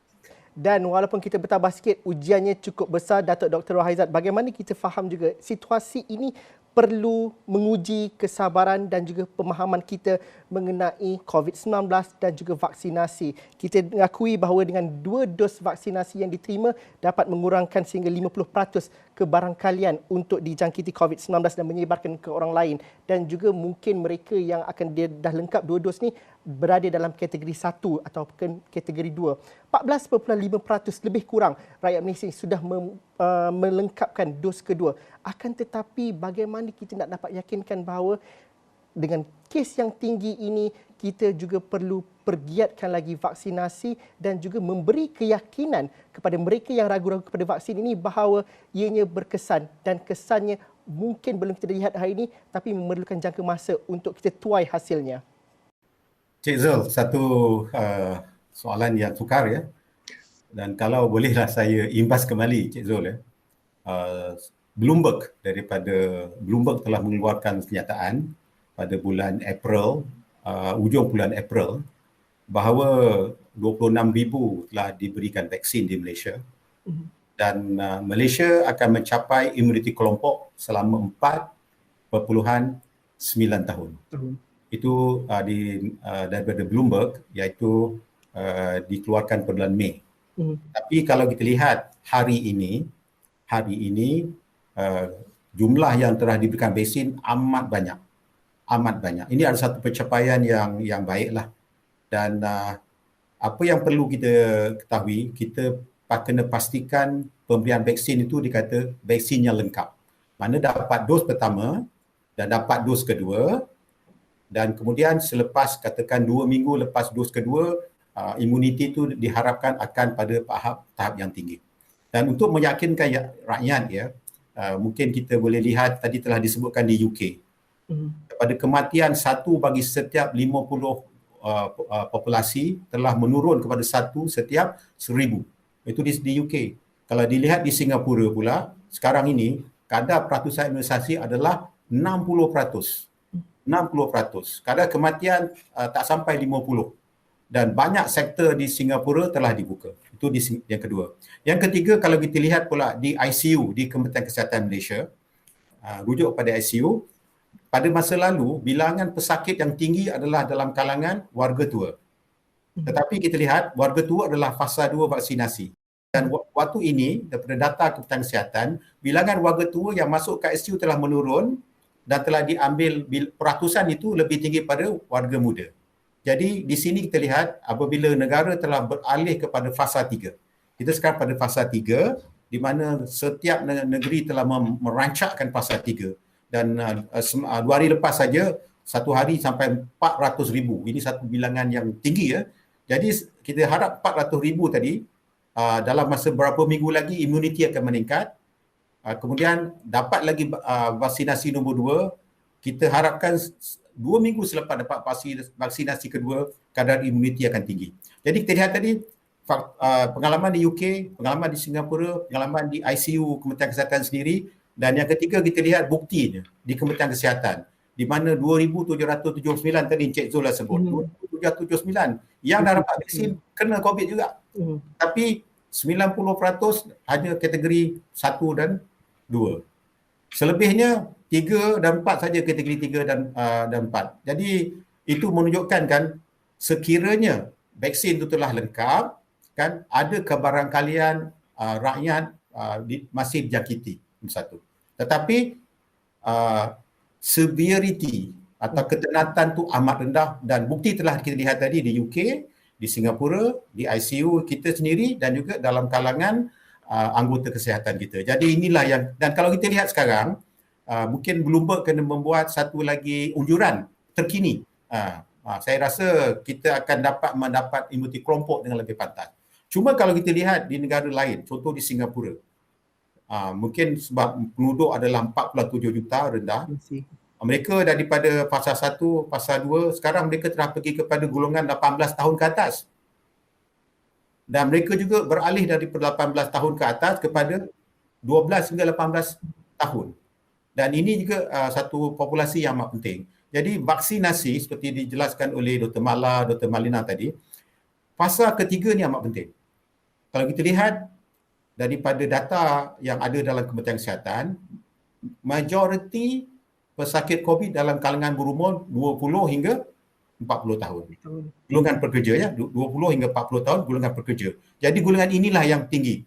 Dan walaupun kita bertabah sikit, ujiannya cukup besar. Datuk Dr. Rohaizat, bagaimana kita faham juga situasi ini perlu menguji kesabaran dan juga pemahaman kita mengenai COVID-19 dan juga vaksinasi. Kita mengakui bahawa dengan 2 dos vaksinasi yang diterima dapat mengurangkan sehingga 50% kebarangkalian untuk dijangkiti COVID-19 dan menyebarkan ke orang lain. Dan juga mungkin mereka yang akan dah lengkap 2 dos ni berada dalam kategori 1 ataupun kategori 2. 14.5% lebih kurang rakyat Malaysia sudah melengkapkan dos kedua. Akan tetapi bagaimana kita nak dapat yakinkan bahawa dengan kes yang tinggi ini kita juga perlu pergiatkan lagi vaksinasi dan juga memberi keyakinan kepada mereka yang ragu-ragu kepada vaksin ini bahawa ianya berkesan dan kesannya mungkin belum kita lihat hari ini tapi memerlukan jangka masa untuk kita tuai hasilnya. Cik Zul, satu soalan yang sukar ya. Dan kalau bolehlah saya imbas kembali Cik Zul ya. Bloomberg telah mengeluarkan kenyataan pada bulan April, ujung bulan April, bahawa 26,000 telah diberikan vaksin di Malaysia dan Malaysia akan mencapai imuniti kelompok selama 4.9 tahun. Itu daripada Bloomberg, iaitu dikeluarkan pada bulan Mei. Tapi kalau kita lihat hari ini jumlah yang telah diberikan vaksin amat banyak. Ini adalah satu pencapaian yang baiklah. Dan apa yang perlu kita ketahui, kita kena pastikan pemberian vaksin itu dikata vaksin yang lengkap. Mana dapat dos pertama dan dapat dos kedua, dan kemudian selepas katakan 2 minggu lepas dos kedua, imuniti itu diharapkan akan pada tahap yang tinggi. Dan untuk meyakinkan rakyat ya, mungkin kita boleh lihat tadi telah disebutkan di UK. Pada kematian 1 bagi setiap 50 populasi telah menurun kepada 1 setiap 1,000. Itu di UK. Kalau dilihat di Singapura pula, sekarang ini kadar peratusan imunisasi adalah 60%. 60%. Kadar kematian tak sampai 50%. Dan banyak sektor di Singapura telah dibuka. Itu yang kedua. Yang ketiga, kalau kita lihat pula di ICU, di Kementerian Kesihatan Malaysia, rujuk pada ICU, pada masa lalu, bilangan pesakit yang tinggi adalah dalam kalangan warga tua. Tetapi kita lihat, warga tua adalah fasa 2 vaksinasi. Dan waktu ini, daripada data Kementerian Kesihatan, bilangan warga tua yang masuk ke ICU telah menurun dan telah diambil peratusan itu lebih tinggi pada warga muda. Jadi di sini kita lihat apabila negara telah beralih kepada fasa 3. Kita sekarang pada fasa 3 di mana setiap negeri telah merancakkan fasa 3 dan 2 hari lepas saja satu hari sampai 400,000. Ini satu bilangan yang tinggi ya. Jadi kita harap 400,000 tadi dalam masa beberapa minggu lagi imuniti akan meningkat. Kemudian dapat lagi vaksinasi nombor 2. Kita harapkan 2 minggu selepas dapat vaksinasi kedua, kadar imuniti akan tinggi. Jadi kita lihat tadi pengalaman di UK, pengalaman di Singapura, pengalaman di ICU Kementerian Kesihatan sendiri, dan yang ketiga kita lihat buktinya di Kementerian Kesihatan di mana 2,779 tadi Encik Zul dah sebut, 2,779 yang dah dapat vaksin kena COVID juga. Tapi 90% hanya kategori 1 dan 2. Selebihnya 3 dan 4 saja kategori 3 dan 4. Jadi itu menunjukkan kan sekiranya vaksin itu telah lengkap, kan ada kebarangkalian rakyat masih dijangkiti satu. Tetapi severity atau ketenatan tu amat rendah dan bukti telah kita lihat tadi di UK, di Singapura, di ICU kita sendiri dan juga dalam kalangan anggota kesihatan kita. Jadi inilah yang, dan kalau kita lihat sekarang mungkin Bloomberg kena membuat satu lagi unjuran terkini. Saya rasa kita akan dapat mendapat imuniti kelompok dengan lebih pantas. Cuma kalau kita lihat di negara lain, contoh di Singapura, mungkin sebab penduduk adalah 47 juta rendah, mereka daripada fasa 1, fasa 2, sekarang mereka telah pergi kepada golongan 18 tahun ke atas. Dan mereka juga beralih dari 18 tahun ke atas kepada 12 hingga 18 tahun. Dan ini juga satu populasi yang amat penting. Jadi vaksinasi seperti dijelaskan oleh Dr. Mala, Dr. Malina tadi, fasa ketiga ni amat penting. Kalau kita lihat daripada data yang ada dalam Kementerian Kesihatan, majoriti pesakit COVID dalam kalangan berumur 20 hingga 40 tahun. Golongan pekerja ya, 20 hingga 40 tahun golongan pekerja. Jadi golongan inilah yang tinggi.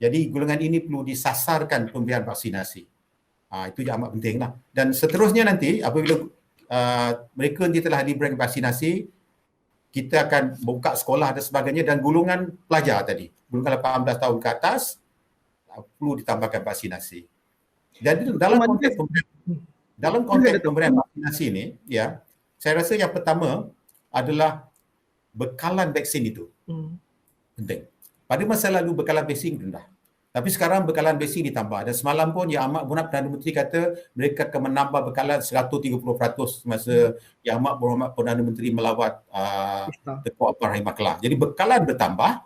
Jadi golongan ini perlu disasarkan pemberian vaksinasi. Itu yang amat penting lah. Dan seterusnya nanti apabila mereka nanti telah diberikan vaksinasi, kita akan buka sekolah dan sebagainya, dan golongan pelajar tadi, golongan 18 tahun ke atas perlu ditambahkan vaksinasi. Jadi dalam konteks pemberian vaksinasi ini, ya, saya rasa yang pertama adalah bekalan vaksin itu penting. Pada masa lalu bekalan vaksin rendah. Tapi sekarang bekalan vaksin ditambah. Dan semalam pun Yang Amat Berhormat Perdana Menteri kata mereka akan menambah bekalan 130% masa Yang Amat Berhormat Perdana Menteri melawat Tengku Abdul Rahim Maklah. Jadi bekalan bertambah.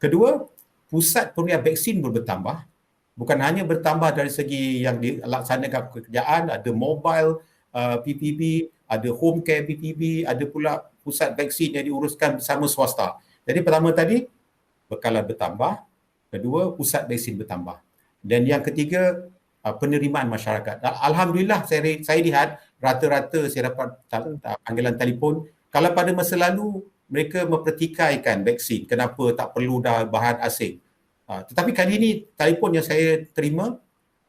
Kedua, pusat pemberian vaksin pun bertambah. Bukan hanya bertambah dari segi yang dilaksanakan pekerjaan, ada mobile PPP, ada home care PPP, ada pula pusat vaksin yang diuruskan bersama swasta. Jadi pertama tadi, bekalan bertambah. Kedua, pusat vaksin bertambah. Dan yang ketiga, penerimaan masyarakat. Alhamdulillah saya lihat rata-rata saya dapat panggilan telefon. Kalau pada masa lalu mereka mempertikaikan vaksin, kenapa tak perlu dah bahan asing. Tetapi kali ini telefon yang saya terima,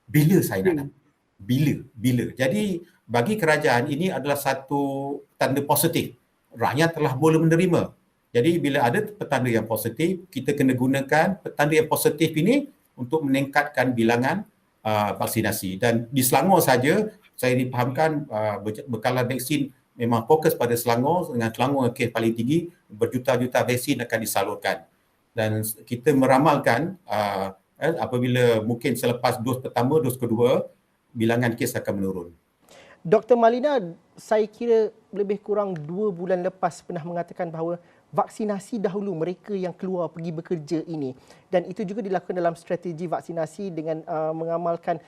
bila saya nak dapat? Bila. Jadi bagi kerajaan ini adalah satu tanda positif. Rakyat telah boleh menerima. Jadi bila ada petanda yang positif, kita kena gunakan petanda yang positif ini untuk meningkatkan bilangan vaksinasi. Dan di Selangor saja, saya dipahamkan bekalan vaksin memang fokus pada Selangor, dengan Selangor kes paling tinggi, berjuta-juta vaksin akan disalurkan. Dan kita meramalkan apabila mungkin selepas dos pertama, dos kedua, bilangan kes akan menurun. Dr. Malina, saya kira lebih kurang 2 bulan lepas pernah mengatakan bahawa vaksinasi dahulu mereka yang keluar pergi bekerja ini, dan itu juga dilakukan dalam strategi vaksinasi dengan mengamalkan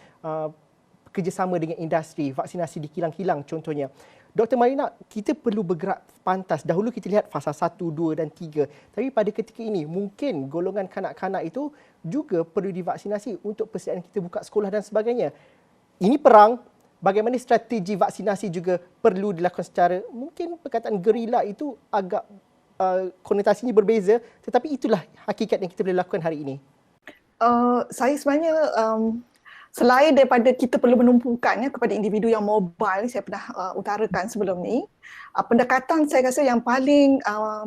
kerjasama dengan industri, vaksinasi di kilang-kilang contohnya. Dr. Malina, kita perlu bergerak pantas. Dahulu kita lihat fasa 1, 2 dan 3. Tapi pada ketika ini mungkin golongan kanak-kanak itu juga perlu divaksinasi untuk persediaan kita buka sekolah dan sebagainya. Ini perang. Bagaimana strategi vaksinasi juga perlu dilakukan secara, mungkin perkataan gerila itu agak konotasinya berbeza, tetapi itulah hakikat yang kita boleh lakukan hari ini. Saya sebenarnya Selain daripada kita perlu menumpukannya kepada individu yang mobile, saya pernah utarakan sebelum ni, pendekatan saya rasa yang paling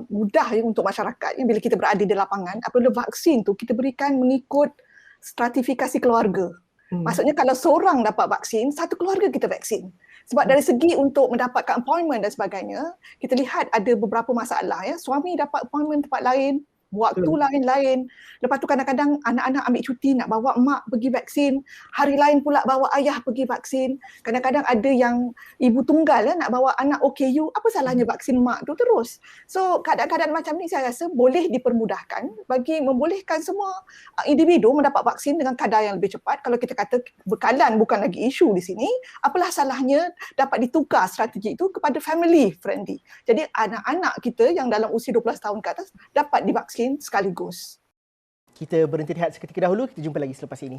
mudah untuk masyarakat bila kita berada di lapangan, apabila vaksin tu kita berikan mengikut stratifikasi keluarga. Maksudnya kalau seorang dapat vaksin, satu keluarga kita vaksin. Sebab dari segi untuk mendapatkan appointment dan sebagainya, kita lihat ada beberapa masalah. Suami dapat appointment tempat lain, waktu lain-lain. Lepas tu kadang-kadang anak-anak ambil cuti nak bawa mak pergi vaksin, hari lain pula bawa ayah pergi vaksin. Kadang-kadang ada yang ibu tunggal nak bawa anak OKU, apa salahnya vaksin mak tu terus. So keadaan-keadaan macam ni saya rasa boleh dipermudahkan bagi membolehkan semua individu mendapat vaksin dengan kadar yang lebih cepat. Kalau kita kata bekalan bukan lagi isu di sini, apalah salahnya dapat ditukar strategi itu kepada family friendly. Jadi anak-anak kita yang dalam usia 12 tahun ke atas dapat divaksin sekaligus. Kita berhenti rehat seketika dahulu, kita jumpa lagi selepas ini.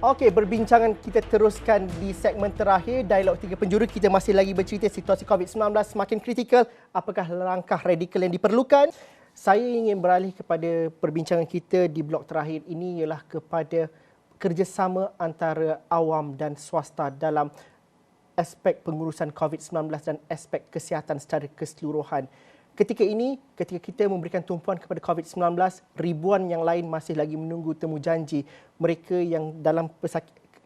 Okey, perbincangan kita teruskan di segmen terakhir. Dialog Tiga Penjuru, kita masih lagi bercerita situasi COVID-19 semakin kritikal. Apakah langkah radikal yang diperlukan? Saya ingin beralih kepada perbincangan kita di blok terakhir ini ialah kepada kerjasama antara awam dan swasta dalam aspek pengurusan COVID-19 dan aspek kesihatan secara keseluruhan. Ketika ini, ketika kita memberikan tumpuan kepada COVID-19, ribuan yang lain masih lagi menunggu temu janji. Mereka yang dalam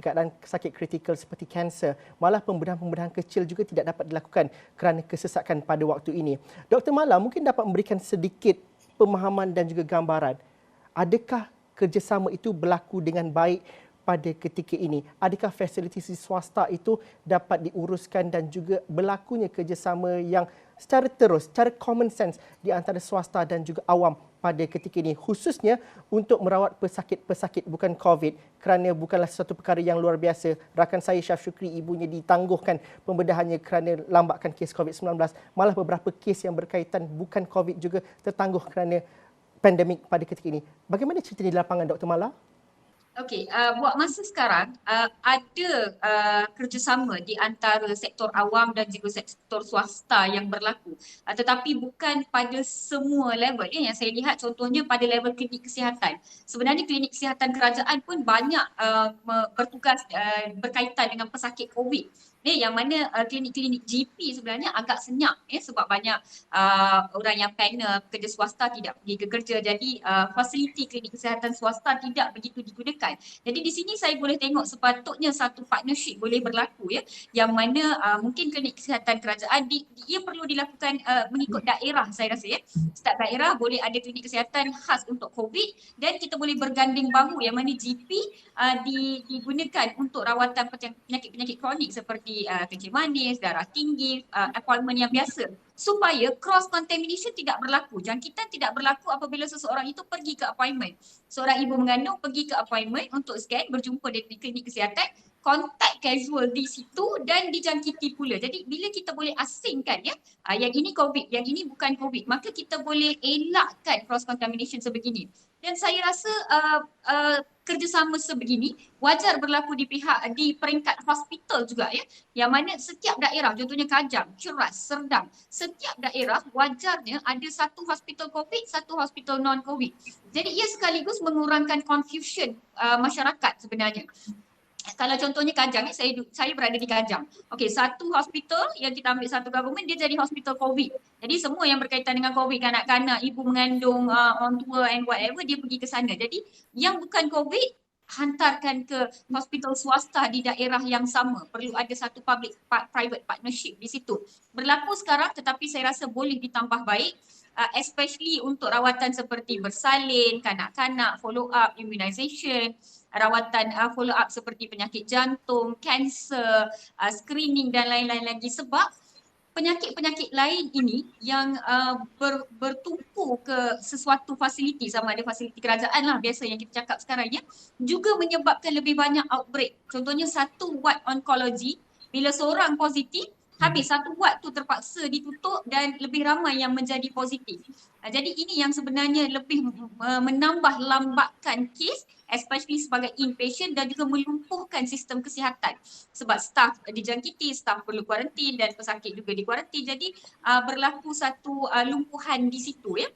keadaan sakit kritikal seperti kanser, malah pembedahan-pembedahan kecil juga tidak dapat dilakukan kerana kesesakan pada waktu ini. Dr. Mala mungkin dapat memberikan sedikit pemahaman dan juga gambaran. Adakah kerjasama itu berlaku dengan baik pada ketika ini? Adakah fasiliti swasta itu dapat diuruskan dan juga berlakunya kerjasama yang secara terus, secara common sense di antara swasta dan juga awam pada ketika ini, khususnya untuk merawat pesakit-pesakit bukan COVID, kerana bukanlah sesuatu perkara yang luar biasa. Rakan saya Syaf Syukri, ibunya ditangguhkan pembedahannya kerana lambatkan kes COVID-19. Malah beberapa kes yang berkaitan bukan COVID juga tertangguh kerana pandemik pada ketika ini. Bagaimana cerita di lapangan, Dr. Mala? Okey, buat masa sekarang ada kerjasama di antara sektor awam dan juga sektor swasta yang berlaku. Tetapi bukan pada semua level. Yang saya lihat contohnya pada level klinik kesihatan. Sebenarnya klinik kesihatan kerajaan pun banyak bertugas berkaitan dengan pesakit COVID. Yang mana klinik-klinik GP sebenarnya agak senyap sebab banyak orang yang panel pekerja swasta tidak pergi ke kerja, jadi fasiliti klinik kesihatan swasta tidak begitu digunakan. Jadi di sini saya boleh tengok sepatutnya satu partnership boleh berlaku yang mana mungkin klinik kesihatan kerajaan ia perlu dilakukan mengikut daerah, saya rasa setiap daerah boleh ada klinik kesihatan khas untuk COVID dan kita boleh berganding bahu yang mana GP digunakan untuk rawatan penyakit-penyakit kronik seperti kencing manis, darah tinggi, appointment yang biasa supaya cross contamination tidak berlaku. Jangkitan tidak berlaku apabila seseorang itu pergi ke appointment. Seorang ibu mengandung pergi ke appointment untuk scan, berjumpa dengan klinik kesihatan, kontak casual di situ dan dijangkiti pula. Jadi bila kita boleh asingkan yang ini COVID, yang ini bukan COVID, maka kita boleh elakkan cross contamination sebegini. Dan saya rasa kerjasama sebegini wajar berlaku di peringkat hospital juga yang mana setiap daerah, contohnya Kajang, Keras, Serdang, setiap daerah wajarnya ada satu hospital COVID, satu hospital non-COVID. Jadi ia sekaligus mengurangkan confusion masyarakat sebenarnya. Kalau contohnya Kajang, saya berada di Kajang. Okey, satu hospital yang kita ambil satu government, dia jadi hospital COVID. Jadi semua yang berkaitan dengan COVID, kanak-kanak, ibu mengandung, on tour and whatever, dia pergi ke sana. Jadi yang bukan COVID, hantarkan ke hospital swasta di daerah yang sama. Perlu ada satu public-private partnership di situ. Berlaku sekarang tetapi saya rasa boleh ditambah baik. Especially untuk rawatan seperti bersalin, kanak-kanak, follow up, immunisation, rawatan follow up seperti penyakit jantung, kanser, screening dan lain-lain lagi. Sebab penyakit-penyakit lain ini yang bertumpu ke sesuatu fasiliti, sama ada fasiliti kerajaan lah biasa yang kita cakap sekarang juga menyebabkan lebih banyak outbreak. Contohnya satu ward onkologi, bila seorang positif, habis satu ward tu terpaksa ditutup dan lebih ramai yang menjadi positif. Jadi ini yang sebenarnya lebih menambah lambatkan kes especially sebagai inpatient dan juga melumpuhkan sistem kesihatan sebab staf dijangkiti, staf perlu kuarantin dan pesakit juga dikuarantin. Jadi berlaku satu lumpuhan di situ ya.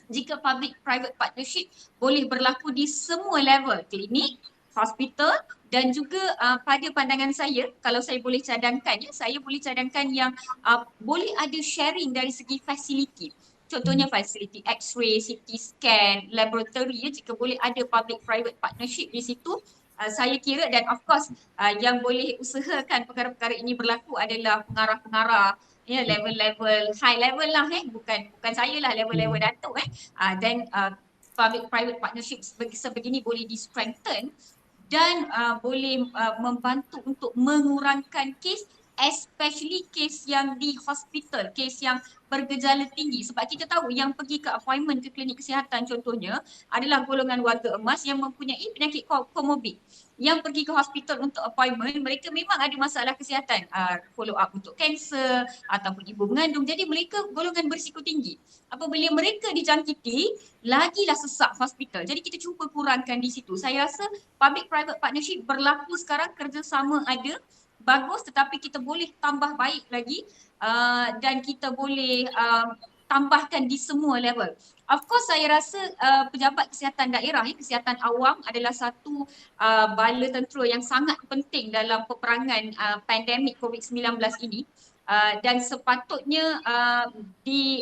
Jika public-private partnership boleh berlaku di semua level, klinik, hospital dan juga pada pandangan saya, kalau saya boleh cadangkan ya, saya boleh cadangkan yang boleh ada sharing dari segi fasiliti. Contohnya fasiliti X-ray, CT scan, laboratory ya, jika boleh ada public-private partnership di situ, saya kira dan of course yang boleh usahakan perkara-perkara ini berlaku adalah pengarah-pengarah ya, level-level high level lah bukan saya lah, level-level datuk dan public-private partnership sebegini boleh di-strengthen dan boleh membantu untuk mengurangkan kes, especially kes yang di hospital, kes yang bergejala tinggi. Sebab kita tahu yang pergi ke appointment ke klinik kesihatan contohnya adalah golongan warga emas yang mempunyai penyakit komorbid. Yang pergi ke hospital untuk appointment, mereka memang ada masalah kesihatan, follow up untuk kanser ataupun ibu mengandung. Jadi mereka golongan berisiko tinggi. Apabila mereka dijangkiti, lagilah sesak hospital. Jadi kita cuba kurangkan di situ. Saya rasa public-private partnership berlaku sekarang, kerjasama ada, bagus, tetapi kita boleh tambah baik lagi dan kita boleh tambahkan di semua level. Of course saya rasa pejabat kesihatan daerah, kesihatan awam adalah satu bala tentera yang sangat penting dalam peperangan pandemik COVID-19 ini. Dan sepatutnya di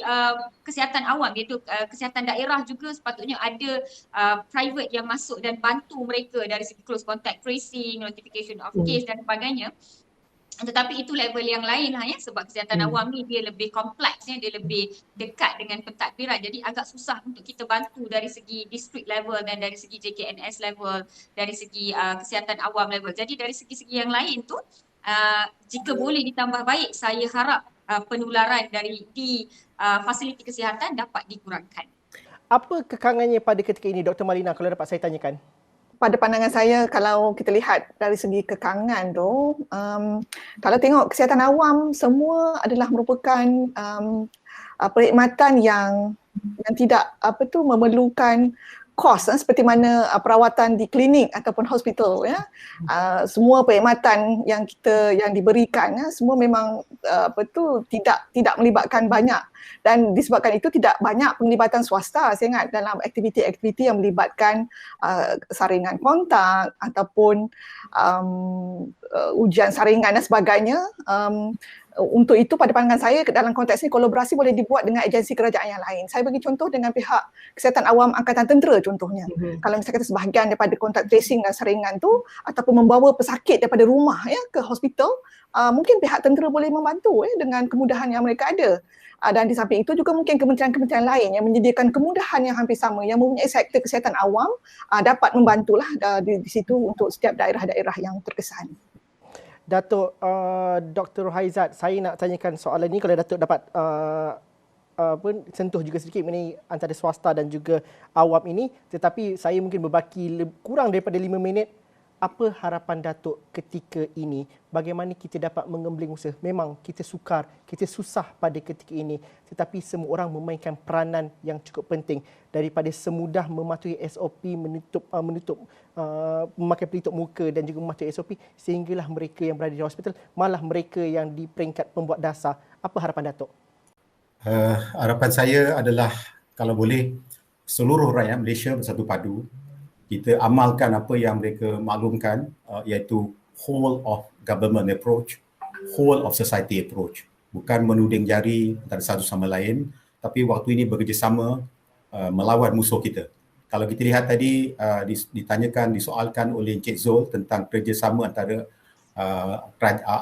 kesihatan awam iaitu kesihatan daerah juga sepatutnya ada private yang masuk dan bantu mereka dari segi close contact tracing, notification of case dan sebagainya. Tetapi itu level yang lain lah ya, sebab kesihatan awam ni dia lebih kompleks ya, dia lebih dekat dengan pentadbiran. Jadi agak susah untuk kita bantu dari segi district level dan dari segi JKNS level, dari segi kesihatan awam level. Jadi dari segi-segi yang lain tu jika boleh ditambah baik, saya harap penularan di fasiliti kesihatan dapat dikurangkan. Apa kekangannya pada ketika ini, Dr. Malina, kalau dapat saya tanyakan? Pada pandangan saya, kalau kita lihat dari segi kekangan tu, kalau tengok kesihatan awam, semua adalah merupakan perkhidmatan yang tidak memerlukan kos seperti mana perawatan di klinik ataupun hospital ya. Semua perkhidmatan yang diberikan semua memang tidak melibatkan banyak, dan disebabkan itu tidak banyak penglibatan swasta saya ingat dalam aktiviti-aktiviti yang melibatkan saringan kontak ataupun ujian saringan dan sebagainya. Untuk itu pada pandangan saya dalam konteks ini kolaborasi boleh dibuat dengan agensi kerajaan yang lain. Saya bagi contoh dengan pihak kesihatan awam Angkatan Tentera contohnya. Kalau misalnya kata sebahagian daripada kontak tracing dan saringan tu ataupun membawa pesakit daripada rumah ya ke hospital, mungkin pihak tentera boleh membantu dengan kemudahan yang mereka ada. Dan di samping itu juga mungkin kementerian-kementerian lain yang menyediakan kemudahan yang hampir sama yang mempunyai sektor kesihatan awam dapat membantulah di situ untuk setiap daerah-daerah yang terkesan. Datuk Dr. Rohaizat, saya nak tanyakan soalan ini kalau Datuk dapat sentuh juga sedikit mengenai antara swasta dan juga awam ini, tetapi saya mungkin berbaki kurang daripada 5 minit. Apa harapan Datuk ketika ini? Bagaimana kita dapat mengembling usaha? Memang kita sukar, kita susah pada ketika ini, tetapi semua orang memainkan peranan yang cukup penting, daripada semudah mematuhi SOP, memakai pelitup muka dan juga mematuhi SOP, sehinggalah mereka yang berada di hospital malah mereka yang di peringkat pembuat dasar. Apa harapan Datuk? Harapan saya adalah kalau boleh seluruh rakyat Malaysia bersatu padu, kita amalkan apa yang mereka maklumkan, iaitu whole of government approach, whole of society approach. Bukan menuding jari antara satu sama lain, tapi waktu ini bekerjasama melawan musuh kita. Kalau kita lihat tadi disoalkan oleh Encik Zul tentang kerjasama antara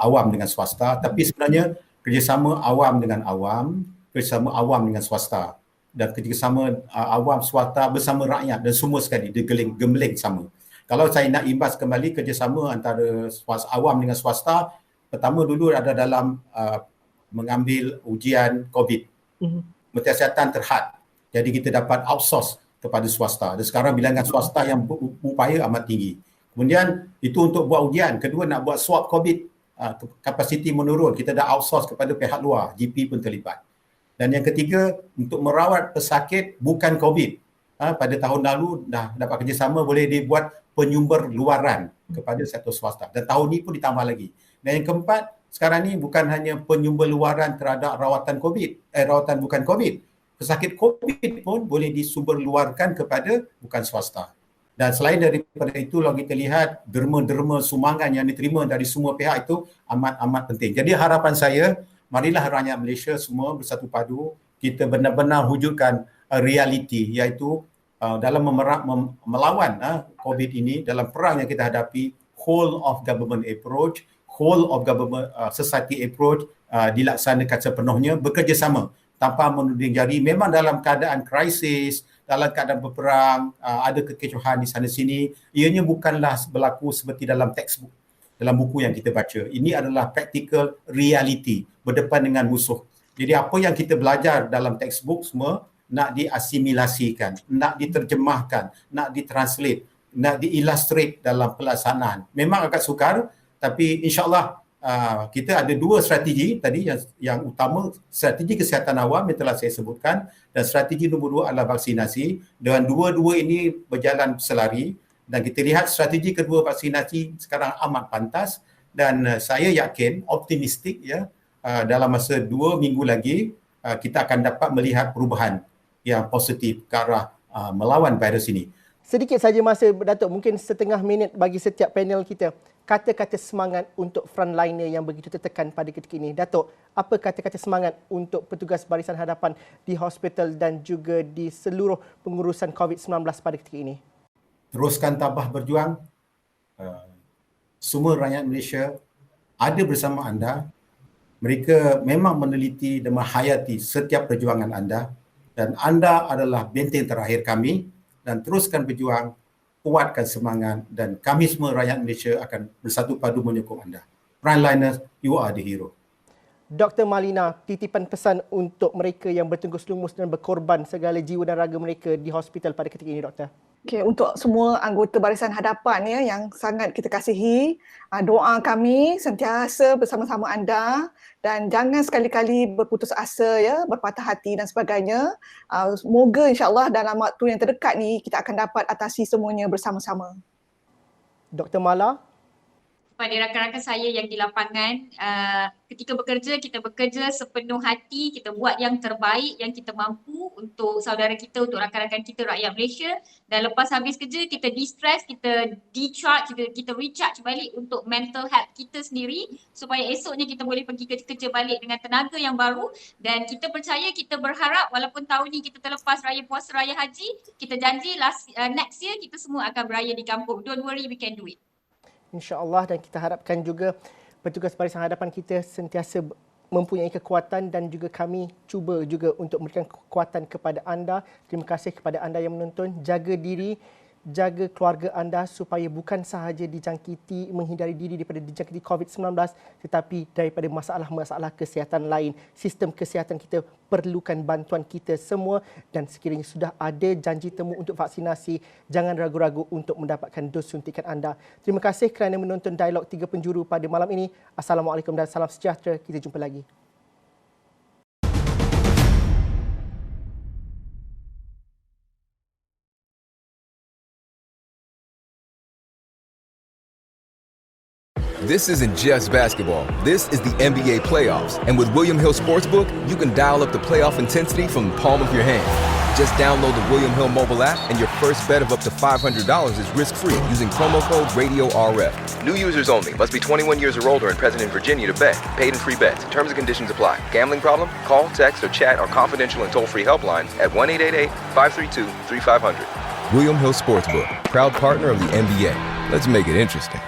awam dengan swasta, tapi sebenarnya kerjasama awam dengan awam, kerjasama awam dengan swasta, dan kerjasama awam swasta bersama rakyat dan semua sekali digeling sama. Kalau saya nak imbas kembali kerjasama antara awam dengan swasta, pertama dulu ada dalam mengambil ujian COVID. Kementerian Kesihatan terhad. Jadi kita dapat outsource kepada swasta. Dan sekarang bilangan swasta yang berupaya amat tinggi. Kemudian itu untuk buat ujian. Kedua nak buat swab COVID, kapasiti menurun. Kita dah outsource kepada pihak luar. GP pun terlibat. Dan yang ketiga, untuk merawat pesakit bukan COVID. pada tahun lalu dah dapat kerjasama boleh dibuat penyumber luaran kepada sektor swasta. Dan tahun ni pun ditambah lagi. Dan yang keempat, sekarang ni bukan hanya penyumber luaran terhadap rawatan rawatan bukan COVID. Pesakit COVID pun boleh disumber luarkan kepada bukan swasta. Dan selain daripada itu, kalau kita lihat derma-derma sumbangan yang diterima dari semua pihak itu amat-amat penting. Jadi harapan saya, marilah rakyat Malaysia semua bersatu padu, kita benar-benar wujudkan realiti, iaitu dalam melawan COVID ini, dalam perang yang kita hadapi, whole of government approach, whole of government society approach dilaksanakan sepenuhnya, bekerjasama tanpa menuding jari. Memang dalam keadaan krisis, dalam keadaan berperang, ada kekecohan di sana sini, ianya bukanlah berlaku seperti dalam textbook, dalam buku yang kita baca. Ini adalah practical reality, berdepan dengan musuh. Jadi apa yang kita belajar dalam textbook semua nak diasimilasikan, nak diterjemahkan, nak ditranslate, nak diillustrate dalam pelaksanaan. Memang agak sukar, tapi insyaAllah kita ada dua strategi tadi yang utama, strategi kesihatan awam yang telah saya sebutkan, dan strategi nombor 2 adalah vaksinasi. Dan dua-dua ini berjalan selari, dan kita lihat strategi kedua vaksinasi sekarang amat pantas, dan saya yakin, optimistik dalam masa 2 minggu lagi kita akan dapat melihat perubahan yang positif ke arah melawan virus ini. Sedikit saja masa, Datuk, mungkin setengah minit bagi setiap panel kita. Kata-kata semangat untuk frontliner yang begitu tertekan pada ketika ini. Datuk, apa kata-kata semangat untuk petugas barisan hadapan di hospital dan juga di seluruh pengurusan COVID-19 pada ketika ini? Teruskan tabah berjuang. Semua rakyat Malaysia ada bersama anda. Mereka memang meneliti dan menghayati setiap perjuangan anda, dan anda adalah benteng terakhir kami, dan teruskan berjuang, kuatkan semangat, dan kami semua rakyat Malaysia akan bersatu padu menyokong anda. Frontliners, you are the hero. Dr. Malina, titipan pesan untuk mereka yang bertungkus lumus dan berkorban segala jiwa dan raga mereka di hospital pada ketika ini, Doktor. Okay, untuk semua anggota barisan hadapan yang sangat kita kasihi, doa kami sentiasa bersama-sama anda, dan jangan sekali-kali berputus asa, berpatah hati dan sebagainya. Semoga insya-Allah dalam waktu yang terdekat ni kita akan dapat atasi semuanya bersama-sama. Dr. Mala? Kepada rakan-rakan saya yang di lapangan, ketika bekerja, kita bekerja sepenuh hati, kita buat yang terbaik yang kita mampu untuk saudara kita, untuk rakan-rakan kita, rakyat Malaysia. Dan lepas habis kerja, kita de-stress, kita de-charge, kita recharge balik untuk mental health kita sendiri, supaya esoknya kita boleh pergi kerja balik dengan tenaga yang baru. Dan kita percaya, kita berharap walaupun tahun ni kita terlepas raya puasa, raya haji, kita janji next year kita semua akan beraya di kampung. Don't worry, we can do it. InsyaAllah, dan kita harapkan juga petugas barisan hadapan kita sentiasa mempunyai kekuatan, dan juga kami cuba juga untuk memberikan kekuatan kepada anda. Terima kasih kepada anda yang menonton. Jaga diri, jaga keluarga anda supaya bukan sahaja dijangkiti, menghindari diri daripada dijangkiti COVID-19, tetapi daripada masalah-masalah kesihatan lain. Sistem kesihatan kita perlukan bantuan kita semua, dan sekiranya sudah ada janji temu untuk vaksinasi, jangan ragu-ragu untuk mendapatkan dos suntikan anda. Terima kasih kerana menonton Dialog 3 Penjuru pada malam ini. Assalamualaikum dan salam sejahtera. Kita jumpa lagi. This isn't just basketball. This is the NBA playoffs. And with William Hill Sportsbook, you can dial up the playoff intensity from the palm of your hand. Just download the William Hill mobile app and your first bet of up to $500 is risk-free using promo code RADIORF. New users only. Must be 21 years or older and present in Virginia to bet. Paid and free bets. Terms and conditions apply. Gambling problem? Call, text, or chat our confidential and toll-free helpline at 1-888-532-3500. William Hill Sportsbook, proud partner of the NBA. Let's make it interesting.